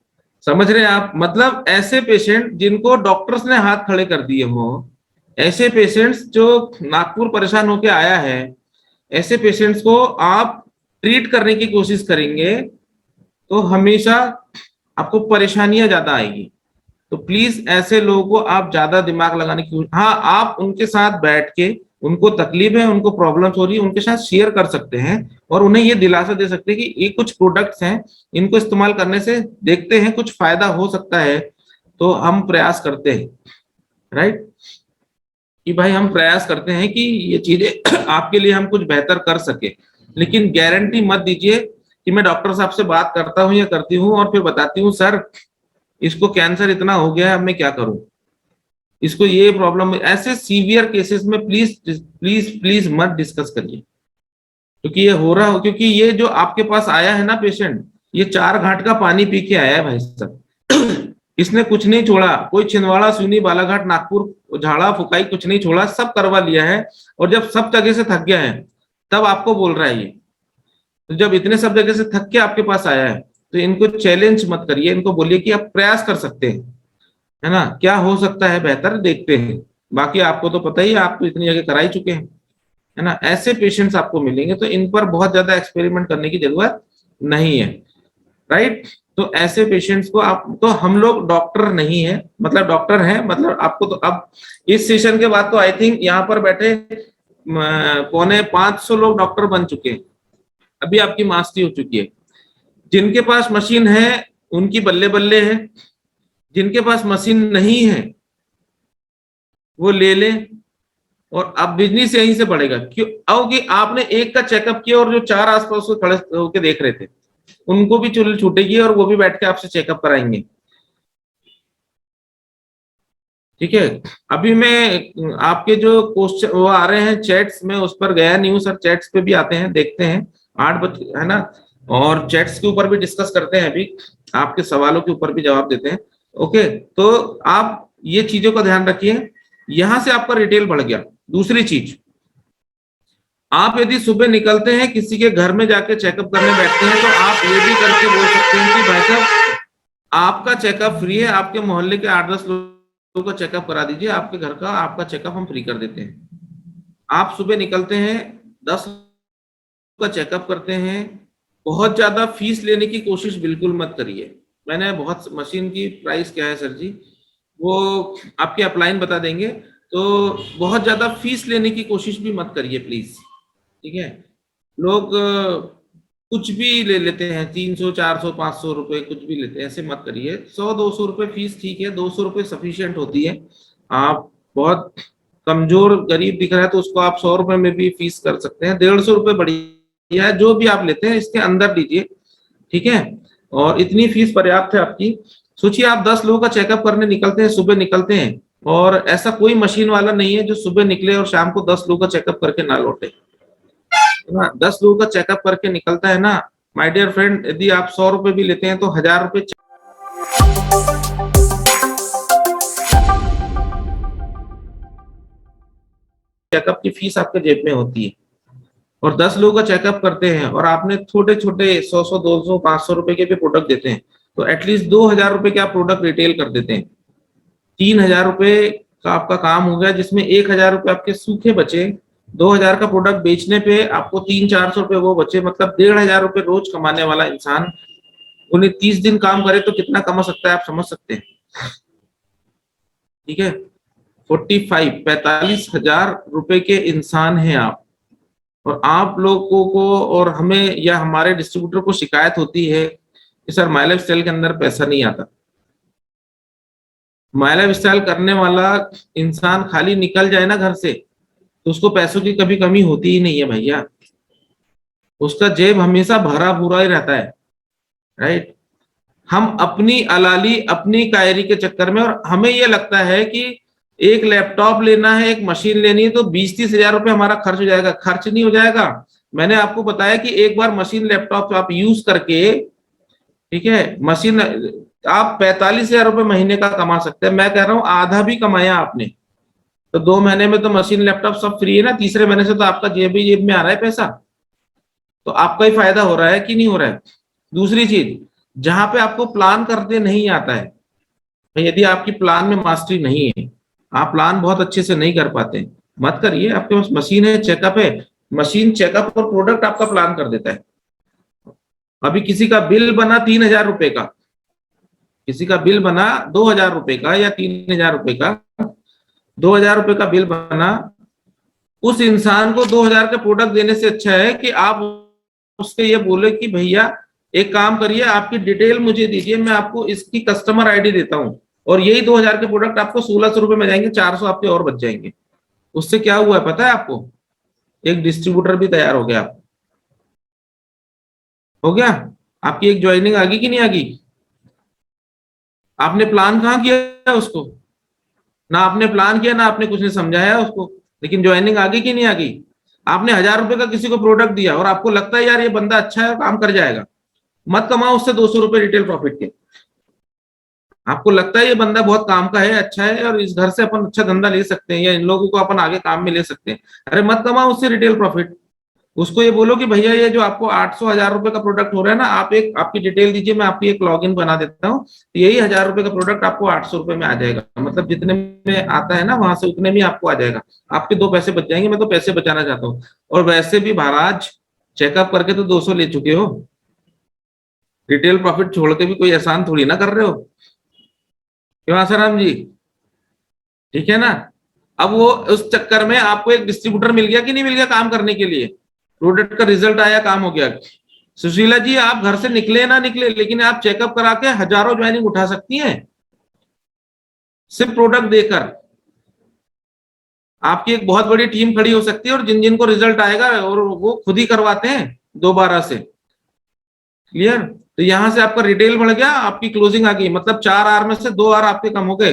[SPEAKER 1] समझ रहे हैं आप, मतलब ऐसे पेशेंट जिनको डॉक्टर्स ने हाथ खड़े कर दिए हो, ऐसे पेशेंट्स जो नागपुर परेशान होके आया है, ऐसे पेशेंट्स को आप ट्रीट करने की कोशिश करेंगे तो हमेशा आपको परेशानियां ज्यादा आएगी। तो प्लीज ऐसे लोगों को आप ज्यादा दिमाग लगाने की, हाँ, आप उनके साथ बैठ के, उनको तकलीफ है, उनको प्रॉब्लम्स हो रही है, उनके साथ शेयर कर सकते हैं और उन्हें ये दिलासा दे सकते हैं कि ये कुछ प्रोडक्ट्स हैं, इनको इस्तेमाल करने से देखते हैं कुछ फायदा हो सकता है, तो हम प्रयास करते हैं, राइट। कि भाई हम प्रयास करते हैं कि ये चीजें आपके लिए हम कुछ बेहतर कर सके, लेकिन गारंटी मत दीजिए कि मैं डॉक्टर साहब से बात करता हूँ या करती हूँ और फिर बताती हूँ सर इसको कैंसर इतना हो गया है, अब मैं क्या करूं, इसको ये प्रॉब्लम। ऐसे सीवियर केसेस में प्लीज प्लीज प्लीज मत डिस्कस करिए, क्योंकि ये हो रहा हो, क्योंकि ये जो आपके पास आया है ना पेशेंट, ये 4 घाट का पानी पी के आया है भाई साहब। इसने कुछ नहीं छोड़ा, कोई छिंदवाड़ा, सूनी, बालाघाट, नागपुर, झाड़ा फुकाई कुछ नहीं छोड़ा, सब करवा लिया है। और जब सब जगह से थक गया है तब आपको बोल रहा है ये। तो जब इतने सब जगह से थक के आपके पास आया है तो इनको चैलेंज मत करिए, इनको बोलिए कि आप प्रयास कर सकते हैं, है ना, क्या हो सकता है बेहतर देखते हैं। बाकी आपको तो पता ही है, आप तो इतनी जगह करा ही चुके हैं, है ना। ऐसे पेशेंट्स आपको मिलेंगे तो इन पर बहुत ज्यादा एक्सपेरिमेंट करने की जरूरत नहीं है, राइट। तो ऐसे पेशेंट्स को आप, तो हम लोग डॉक्टर नहीं है, मतलब डॉक्टर हैं, मतलब आपको तो अब इस सेशन के बाद तो आई थिंक यहाँ पर बैठे पौने 500 लोग डॉक्टर बन चुके हैं, अभी आपकी मास्टरी हो चुकी है। जिनके पास मशीन है उनकी बल्ले बल्ले है, जिनके पास मशीन नहीं है वो ले लें, और अब बिजनेस यहीं से बढ़ेगा। क्यों? क्योंकि आपने एक का चेकअप किया और जो 4 आसपास को खड़े होकर देख रहे थे उनको भी चुल छूटेगी और वो भी बैठ के आपसे चेकअप कराएंगे, ठीक है। अभी मैं आपके जो क्वेश्चन वो आ रहे हैं चैट्स में, उस पर गया नहीं हूँ सर, चैट्स पे भी आते हैं, देखते हैं 8 बजे, है ना, और चैट्स के ऊपर भी डिस्कस करते हैं, अभी आपके सवालों के ऊपर भी जवाब देते हैं। ओके, तो आप ये चीजों का ध्यान रखिए, यहां से आपका रिटेल बढ़ गया। दूसरी चीज, आप यदि सुबह निकलते हैं किसी के घर में जाके चेकअप करने बैठते हैं तो आप ये भी करके बोल सकते हैं कि भाई साहब आपका चेकअप फ्री है, आपके मोहल्ले के 8-10 लोगों का चेकअप करा दीजिए, आपके घर का आपका चेकअप हम फ्री कर देते हैं। आप सुबह निकलते हैं 10 का चेकअप करते हैं, बहुत ज्यादा फीस लेने की कोशिश बिल्कुल मत करिए। मैंने बहुत, मशीन की प्राइस क्या है सर जी, वो आपके अपलाइन बता देंगे, तो बहुत ज्यादा फीस लेने की कोशिश भी मत करिए प्लीज, ठीक है। लोग कुछ भी ले लेते हैं, 300 400 500 रुपए कुछ भी लेते हैं, ऐसे मत करिए। 100-200 रुपए फीस ठीक है, 200 रुपए सफिशियंट होती है। आप बहुत कमजोर गरीब दिख रहा है तो उसको आप 100 रुपए में भी फीस कर सकते हैं, 150 रुपए बढ़िया है, जो भी आप लेते हैं इसके अंदर दीजिए, ठीक है। और इतनी फीस पर्याप्त है आपकी। सोचिए आप 10 लोगों का चेकअप करने निकलते हैं, सुबह निकलते हैं, और ऐसा कोई मशीन वाला नहीं है जो सुबह निकले और शाम को 10 लोगों का चेकअप करके ना लौटे, ना। 10 लोगों का चेकअप करके निकलता है ना माय डियर फ्रेंड। यदि आप 100 रुपए भी लेते हैं तो 1000 रुपए चेकअप की फीस आपके जेब में होती है, और 10 लोगों का चेकअप करते हैं और आपने छोटे छोटे 100 200 500 रुपए के भी प्रोडक्ट देते हैं, तो एटलीस्ट 2000 रुपए के आप प्रोडक्ट रिटेल कर देते हैं। 3000 रुपए का आपका काम हो गया, जिसमें 1000 रुपए आपके सूखे बचे। 2000 का प्रोडक्ट बेचने पे आपको 300-400 रुपए वो बचे, मतलब 1500 रुपए रोज कमाने वाला इंसान उन्हें 30 दिन काम करे तो कितना कमा सकता है आप समझ सकते हैं, ठीक है। 45,000 रुपए के इंसान हैं आप, और आप लोगों को और हमें या हमारे डिस्ट्रीब्यूटर को शिकायत होती है कि सर माय लाइफ स्टाइल के अंदर पैसा नहीं आता। माय लाइफ स्टाइल करने वाला इंसान खाली निकल जाए ना घर से तो उसको पैसों की कभी कमी होती ही नहीं है भैया, उसका जेब हमेशा भरा पूरा ही रहता है, राइट। हम अपनी अलाली अपनी कायरी के चक्कर में, और हमें ये लगता है कि एक लैपटॉप लेना है, एक मशीन लेनी है तो 20-30 हजार रुपए हमारा खर्च हो जाएगा। खर्च नहीं हो जाएगा। मैंने आपको बताया कि एक बार मशीन लैपटॉप आप यूज करके, ठीक है, मशीन आप 45,000 रुपए महीने का कमा सकते हैं। मैं कह रहा हूं आधा भी कमाया आपने तो 2 महीने में तो मशीन लैपटॉप सब फ्री है ना, तीसरे महीने से तो आपका जेब में आ रहा है पैसा, तो आपका ही फायदा हो रहा है कि नहीं हो रहा है। दूसरी चीज, जहां पे आपको प्लान करते नहीं आता है, यदि आपकी प्लान में मास्टरी नहीं है, आप प्लान बहुत अच्छे से नहीं कर पाते, मत करिए। आपके पास मशीन है, चेकअप है, मशीन चेकअप और प्रोडक्ट आपका प्लान कर देता है। अभी किसी का बिल बना 3000 रुपए का, किसी का बिल बना 2000 रुपए का या 3000 रुपए का, 2000 रुपए का बिल बना, उस इंसान को 2000 के प्रोडक्ट देने से अच्छा है कि आप उससे ये बोले कि भैया एक काम करिए, आपकी डिटेल मुझे दीजिए, मैं आपको इसकी कस्टमर आईडी देता हूं, और यही 2000 के प्रोडक्ट आपको 1600 रुपए में जाएंगे, 400 आपके और बच जाएंगे। उससे क्या हुआ है पता है आपको, एक डिस्ट्रीब्यूटर भी तैयार हो गया। हो गया? आपकी एक ज्वाइनिंग आ गई कि नहीं आ गई? आपने प्लान कहाँ किया उसको? ना आपने प्लान किया, ना आपने कुछ नहीं समझाया उसको, लेकिन ज्वाइनिंग आ गई कि नहीं आ गई? आपने 1,000 रुपए का किसी को प्रोडक्ट दिया और आपको लगता है यार ये बंदा अच्छा है, काम कर जाएगा, मत कमाओ उससे 200 रुपए रिटेल प्रॉफिट के। आपको लगता है ये बंदा बहुत काम का है, अच्छा है, और इस घर से अपन अच्छा धंधा ले सकते हैं, या इन लोगों को अपन आगे काम में ले सकते हैं, अरे मत कमाओ उससे रिटेल प्रॉफिट। उसको ये बोलो कि भैया ये जो आपको 800 1,000 रुपए का प्रोडक्ट हो रहा है ना, आप एक आपकी डिटेल दीजिए, मैं आपकी एक लॉगिन बना देता हूँ, तो यही 1,000 रुपए का प्रोडक्ट आपको 800 रुपए में आ जाएगा, मतलब जितने में आता है ना वहां से उतने में आपको आ जाएगा। आपके 2 पैसे बच जाएंगे, मैं तो पैसे बचाना चाहता हूँ। और वैसे भी महाराज, चेकअप करके तो 200 ले चुके हो, रिटेल प्रॉफिट छोड़ के भी कोई एहसान थोड़ी ना कर रहे हो, क्यों आसाराम जी? ठीक है ना? अब वो उस चक्कर में आपको एक डिस्ट्रीब्यूटर मिल गया कि नहीं मिल गया काम करने के लिए, प्रोडक्ट का रिजल्ट आया, काम हो गया। सुशीला जी, आप घर से निकले ना निकले, लेकिन आप चेकअप करा के हजारों ज्वाइनिंग उठा सकती हैं सिर्फ प्रोडक्ट देकर। आपकी एक बहुत बड़ी टीम खड़ी हो सकती है, और जिन जिन को रिजल्ट आएगा और वो खुद ही करवाते हैं दोबारा से। क्लियर? तो यहां से आपका रिटेल बढ़ गया, आपकी क्लोजिंग आ गई, मतलब 4 आर में से 2 आर आपके कम हो गए।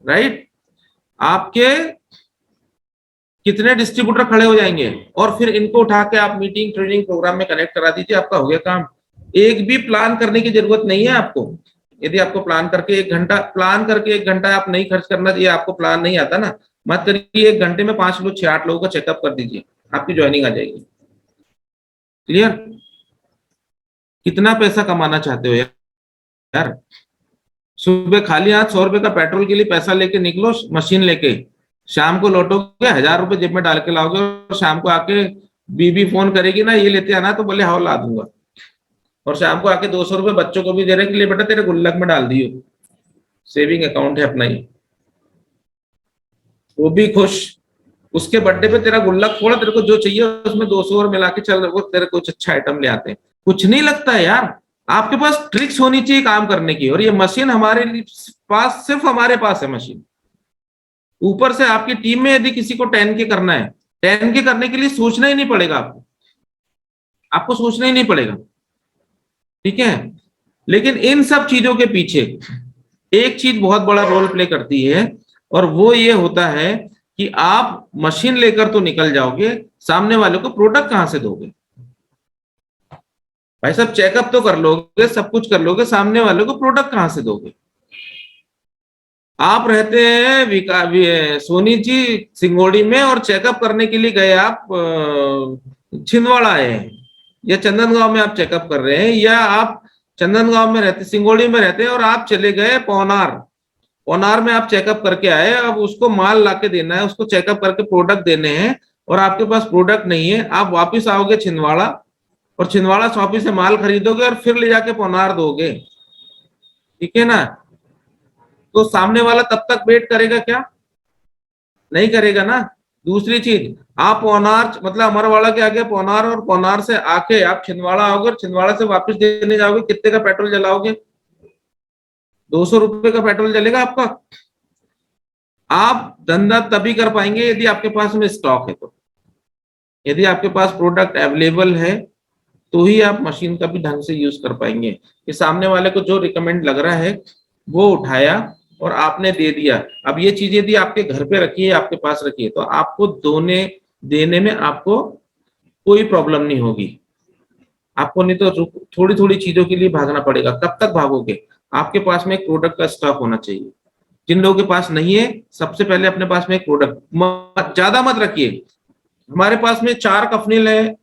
[SPEAKER 1] राइट? आपके कितने डिस्ट्रीब्यूटर खड़े हो जाएंगे, और फिर इनको उठा के आप मीटिंग ट्रेनिंग प्रोग्राम में कनेक्ट करा दीजिए, आपका हो गया काम। एक भी प्लान करने की जरूरत नहीं है आपको। यदि आपको प्लान करके 1 घंटा आप नहीं खर्च करना, ये आपको प्लान नहीं आता ना, मत करिए। 1 घंटे में 5 लोग 6 8 लोगों का चेकअप कर दीजिए, आपकी ज्वाइनिंग आ जाएगी। क्लियर? कितना पैसा कमाना चाहते हो यार? सुबह खाली हाथ 100 रुपए का पेट्रोल के लिए पैसा लेके निकलो मशीन लेके, शाम को लौटोगे 1,000 रुपए जेब में डाल के लाओगे, और शाम को आके बीबी फोन करेगी ना, ये लेते आना, तो बोले हाँ ला दूंगा, और शाम को आके 200 रुपए बच्चों को भी दे रहे के लिए, बेटा तेरे गुल्लक में डाल दियो, सेविंग अकाउंट है अपना ही, वो भी खुश। उसके बर्थडे पे तेरा गुल्लक फोड़, तेरे को जो चाहिए उसमें 200 और मिला के चल, वो तेरे कुछ अच्छा आइटम ले आते हैं। कुछ नहीं लगता है यार, आपके पास ट्रिक्स होनी चाहिए काम करने की, और ये मशीन हमारे पास, सिर्फ हमारे पास है मशीन। ऊपर से आपकी टीम में यदि किसी को 10K करना है, 10K करने के लिए सोचना ही नहीं पड़ेगा आपको, आपको सोचना ही नहीं पड़ेगा। ठीक है? लेकिन इन सब चीजों के पीछे एक चीज बहुत बड़ा रोल प्ले करती है, और वो ये होता है कि आप मशीन लेकर तो निकल जाओगे, सामने वाले को प्रोडक्ट कहां से दोगे? भाई साहब, चेकअप तो कर लोगे, सब कुछ कर लोगे, सामने वाले को प्रोडक्ट कहां से दोगे? आप रहते हैं सोनी जी सिंगोड़ी में, और चेकअप करने के लिए गए आप छिंदवाड़ा आए हैं, या चंदनगांव में आप चेकअप कर रहे हैं, या आप चंदनगांव में रहते, सिंगोड़ी में रहते हैं, और आप चले गए पौनार, पौनार में आप चेकअप करके आए, अब उसको माल लाके देना है, उसको चेकअप करके प्रोडक्ट देने हैं, और आपके पास प्रोडक्ट नहीं है, आप वापिस आओगे छिंदवाड़ा, और छिंदवाड़ा शॉपी से माल खरीदोगे और फिर ले जाके पौनार दोगे। ठीक है ना? तो सामने वाला तब तक वेट करेगा क्या? नहीं करेगा ना। दूसरी चीज, आप पौनार मतलब अमरवाड़ा के आगे पौनार, और पौनार से आके आप छिंदवाड़ा आओगे, और छिंदवाड़ा से वापस देने जाओगे, कितने का पेट्रोल जलाओगे? 200 रुपए का पेट्रोल जलेगा आपका। आप धंधा तभी कर पाएंगे यदि आपके पास में स्टॉक है, तो यदि आपके पास प्रोडक्ट अवेलेबल है तो ही आप मशीन का भी ढंग से यूज कर पाएंगे, कि सामने वाले को जो रिकमेंड लग रहा है वो उठाया और आपने दे दिया। अब ये चीज यदि आपके घर पे रखी है, आपके पास रखी है, तो आपको देने में आपको कोई प्रॉब्लम नहीं होगी। आपको नहीं तो थोड़ी थोड़ी चीजों के लिए भागना पड़ेगा। कब तक भागोगे? आपके पास में एक प्रोडक्ट का स्टॉक होना चाहिए। जिन लोगों के पास नहीं है, सबसे पहले अपने पास में एक प्रोडक्ट ज्यादा मत रखिए। हमारे पास में 4 कफनील है,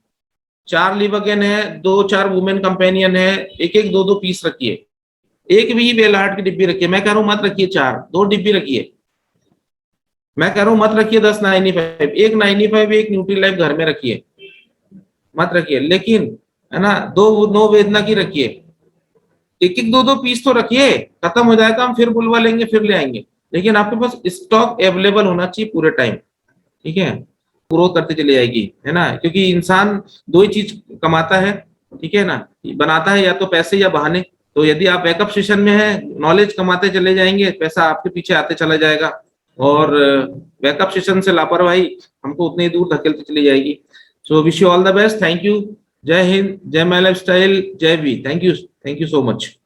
[SPEAKER 1] 4 लिवगेन है, 2 4 वुमेन कंपेनियन है, एक एक 2 2 पीस रखिए। एक भी बेलाहाट की डिब्बी रखिए, मैं कह रहा हूं मत रखिए 4, 2 डिब्बी रखिए। मैं कह रहा हूं मत रखिए 10 95, एक 95, एक न्यूट्री लाइफ घर में रखिए, मत रखिए। लेकिन है ना, 2 नो वेदना की रखिए, एक एक 2 2 पीस तो रखिए। खत्म हो जाएगा हम फिर बुलवा लेंगे, फिर ले आएंगे, लेकिन आपके पास स्टॉक अवेलेबल होना चाहिए पूरे टाइम। ठीक है? ग्रोथ करते चली जाएगी, है ना, क्योंकि इंसान 2 ही चीज कमाता है। ठीक है ना? बनाता है या तो पैसे या बहाने। तो यदि आप बैकअप सेशन में है, नॉलेज कमाते चले जाएंगे, पैसा आपके पीछे आते चला जाएगा, और बैकअप सेशन से लापरवाही हमको उतनी दूर धकेलती चली जाएगी। So wish you all the best. Thank you. Jai Hind, Jai My Lifestyle, Jai V. Thank you so much.